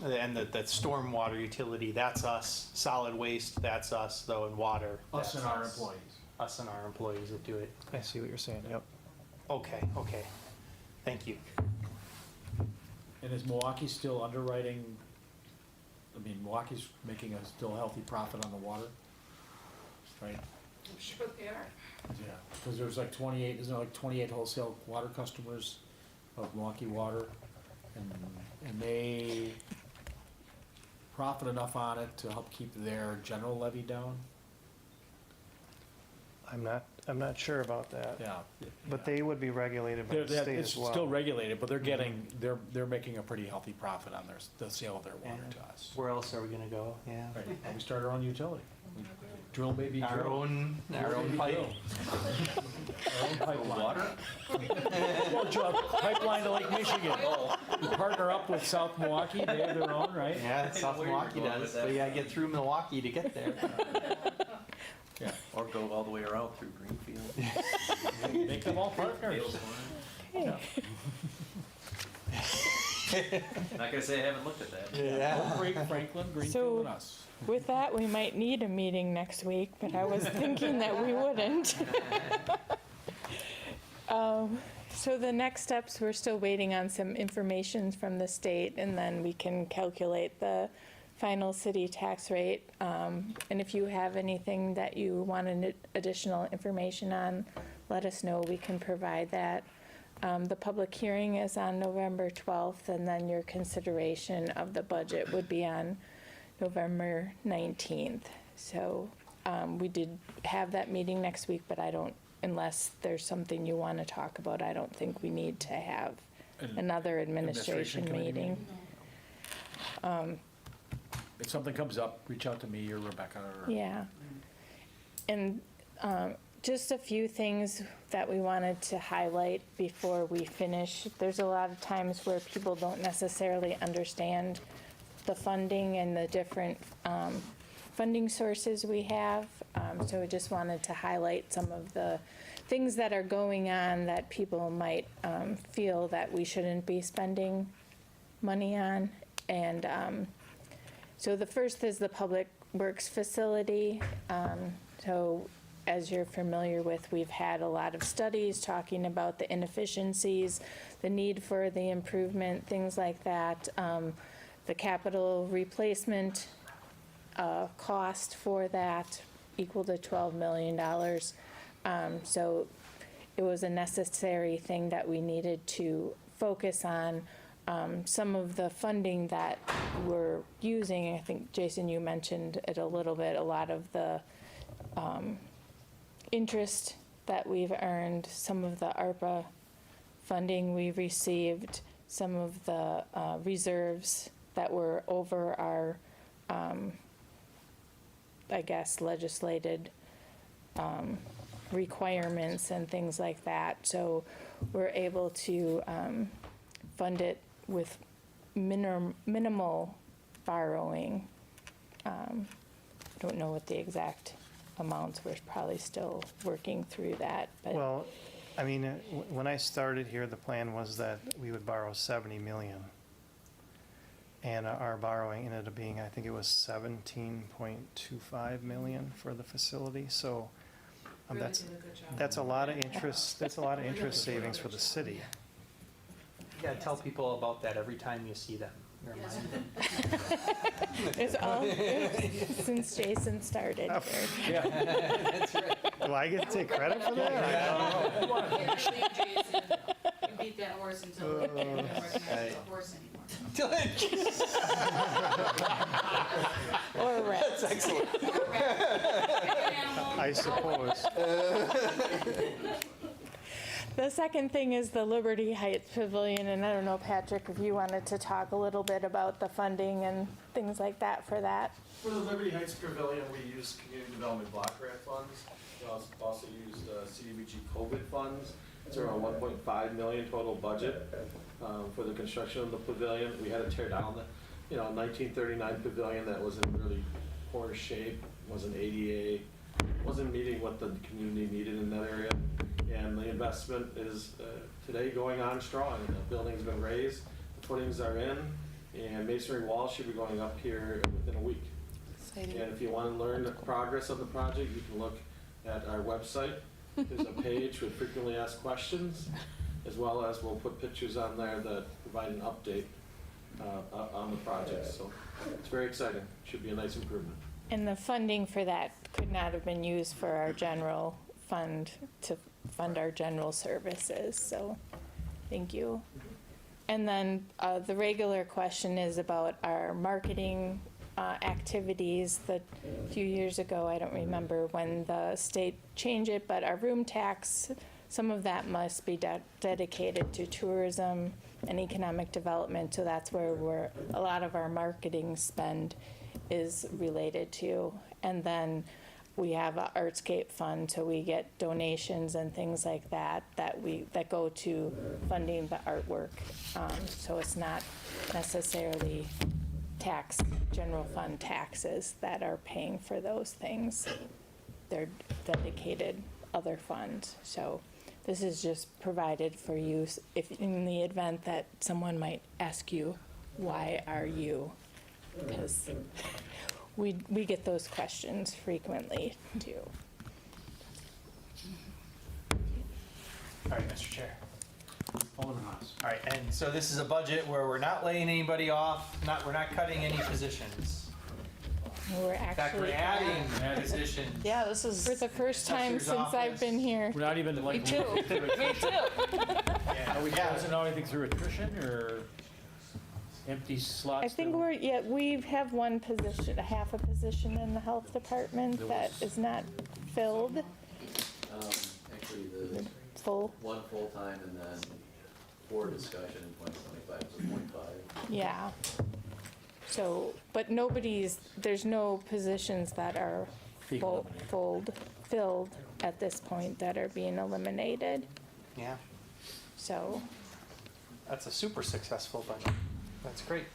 and the stormwater utility, that's us. Solid waste, that's us, though, and water. Us that's and our employees. Us and our employees that do it. I see what you're saying, yep. Okay. Thank you. And is Milwaukee still underwriting? I mean, Milwaukee's making a still healthy profit on the water, right? I'm sure they are. Yeah, because there's like 28, isn't there like 28 wholesale water customers of Milwaukee Water? And they profit enough on it to help keep their general levy down? I'm not sure about that. Yeah. But they would be regulated by the state It's as well. still regulated, but they're getting, they're making a pretty healthy profit on the sale of their water to us. Where else are we gonna go? Yeah. Right, and we start our own utility. Drill, baby, drill. Our own pipe. Our own pipeline. Water? Pipeline to Lake Michigan. We partner up with South Milwaukee, they have their own, right? Yeah, South Milwaukee does, but you gotta get through Milwaukee to get there. Yeah. Or go all the way around through Greenfield. Make them all partners. Yeah. Not gonna say I haven't looked at that. Yeah. Great Franklin, Greenfield, So and us. with that, we might need a meeting next week, but I was thinking that we wouldn't. So the next steps, we're still waiting on some information from the state, and then we can calculate the final city tax rate. And if you have anything that you want additional information on, let us know. We can provide that. The public hearing is on November 12th, and then your consideration of the budget would be on November 19th. So we did have that meeting next week, but unless there's something you want to talk about, I don't think we need to have another administration meeting. If something comes up, reach out to me or Rebecca. Yeah. And just a few things that we wanted to highlight before we finish. There's a lot of times where people don't necessarily understand the funding and the different funding sources we have. So we just wanted to highlight some of the things that are going on that people might feel that we shouldn't be spending money on. And So the first is the Public Works facility. So as you're familiar with, we've had a lot of studies talking about the inefficiencies, the need for the improvement, things like that. The capital replacement cost for that equal to $12 million. So it was a necessary thing that we needed to focus on. Some of the funding that we're using, I think, Jason, you mentioned it a little bit, a lot of the interest that we've earned, some of the ARPA funding we received, some of the reserves that were over our, I guess, legislated requirements and things like that. So we're able to fund it with minimal borrowing. I don't know what the exact amounts, we're probably still working through that, but. Well, I mean, when I started here, the plan was that we would borrow 70 million. And our borrowing ended up being, I think it was 17.25 million for the facility, so that's a lot of interest, savings for the city. You gotta tell people about that every time you see them. Remind them. It's all since Jason started here. That's right. Do I get to take credit for that? You beat that horse until it can't recognize it's a horse anymore. Or a rat. That's excellent. I suppose. The second thing is the Liberty Heights Pavilion, and I don't know, Patrick, if you wanted to talk a little bit about the funding and things like that for that. For the Liberty Heights Pavilion, we used community development block grant funds. We also used CDBG COVID funds. It's around 1.5 million total budget for the construction of the pavilion. We had to tear down the, 1939 pavilion that was in really poor shape, wasn't ADA, wasn't meeting what the community needed in that area. And the investment is today going on strong. The building's been raised, the footings are in, and masonry walls should be going up here within a week. Exciting. And if you want to learn the progress of the project, you can look at our website. There's a page with frequently asked questions, as well as we'll put pictures on there that provide an update on the project. So it's very exciting. Should be a nice improvement. And the funding for that could not have been used for our general fund to fund our general services, so thank you. And then the regular question is about our marketing activities. A few years ago, I don't remember when the state changed it, but our room tax, some of that must be dedicated to tourism and economic development, so that's where a lot of our marketing spend is related to. And then we have an Artscape fund, so we get donations and things like that that go to funding the artwork. So it's not necessarily general fund taxes that are paying for those things. They're dedicated other funds. So this is just provided for use if in the event that someone might ask you, why are you? Because we get those questions frequently too. All right, Mr. Chair. Alderman Haas. All right, and so this is a budget where we're not laying anybody off, we're not cutting any positions. We're In fact, actually we're adding positions. Yeah, this is. for the first time Assessor's since I've office. been here. We're not even like. Me too. Are we closing out anything through attrition or empty slots? I think we have one position, a half a position in the health department that is not filled. Actually, the Full, one full-time and then for discussion in 2025 was 0.5. yeah. So, but there's no positions that are filled at this point that are being eliminated. Yeah, So, that's a super successful budget. That's great.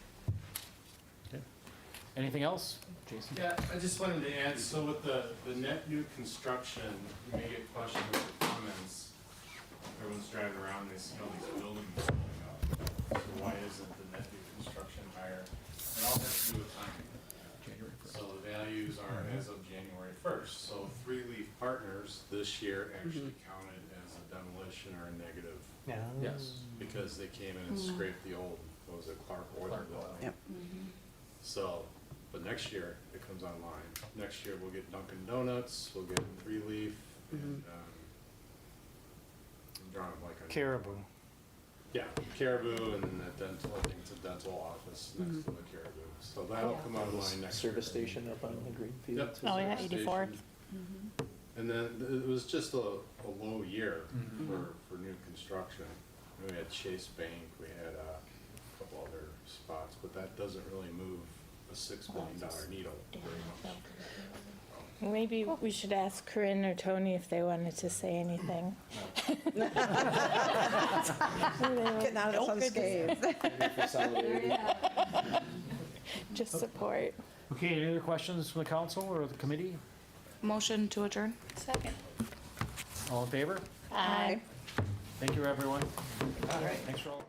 Anything else, Jason? Yeah, I just wanted to add, so with the net new construction, you may get questions or comments. Everyone's driving around, they see all these buildings going up. So why isn't the net new construction higher? It all has to do with timing. first. So Three Leaf Partners this year actually counted as a demolition or a negative. Yeah. Yes. Because they came in and scraped the old, what was it, Clark Oil building. Yep. So, but next year it comes online. Next year we'll get Dunkin' Donuts, we'll get Three Leaf, and, I'm drawing a blank on. Caribou. Yeah, Caribou, and then that dental, I think it's a dental office next to the Caribou. So that'll come online next year. Service station up on the green field. Yep. Oh, yeah, service 84th. station. And then it was just a low year for new construction. We had Chase Bank, we had a couple other spots, but that doesn't really move a $6 million needle very much. Maybe we should ask Corinne or Tony if they wanted to say anything. Getting out of this unscathed. Just support. Okay, any other questions from the council or the committee? Motion to adjourn? Second. All in favor? Aye. Thank you, everyone. All right. Thanks for all.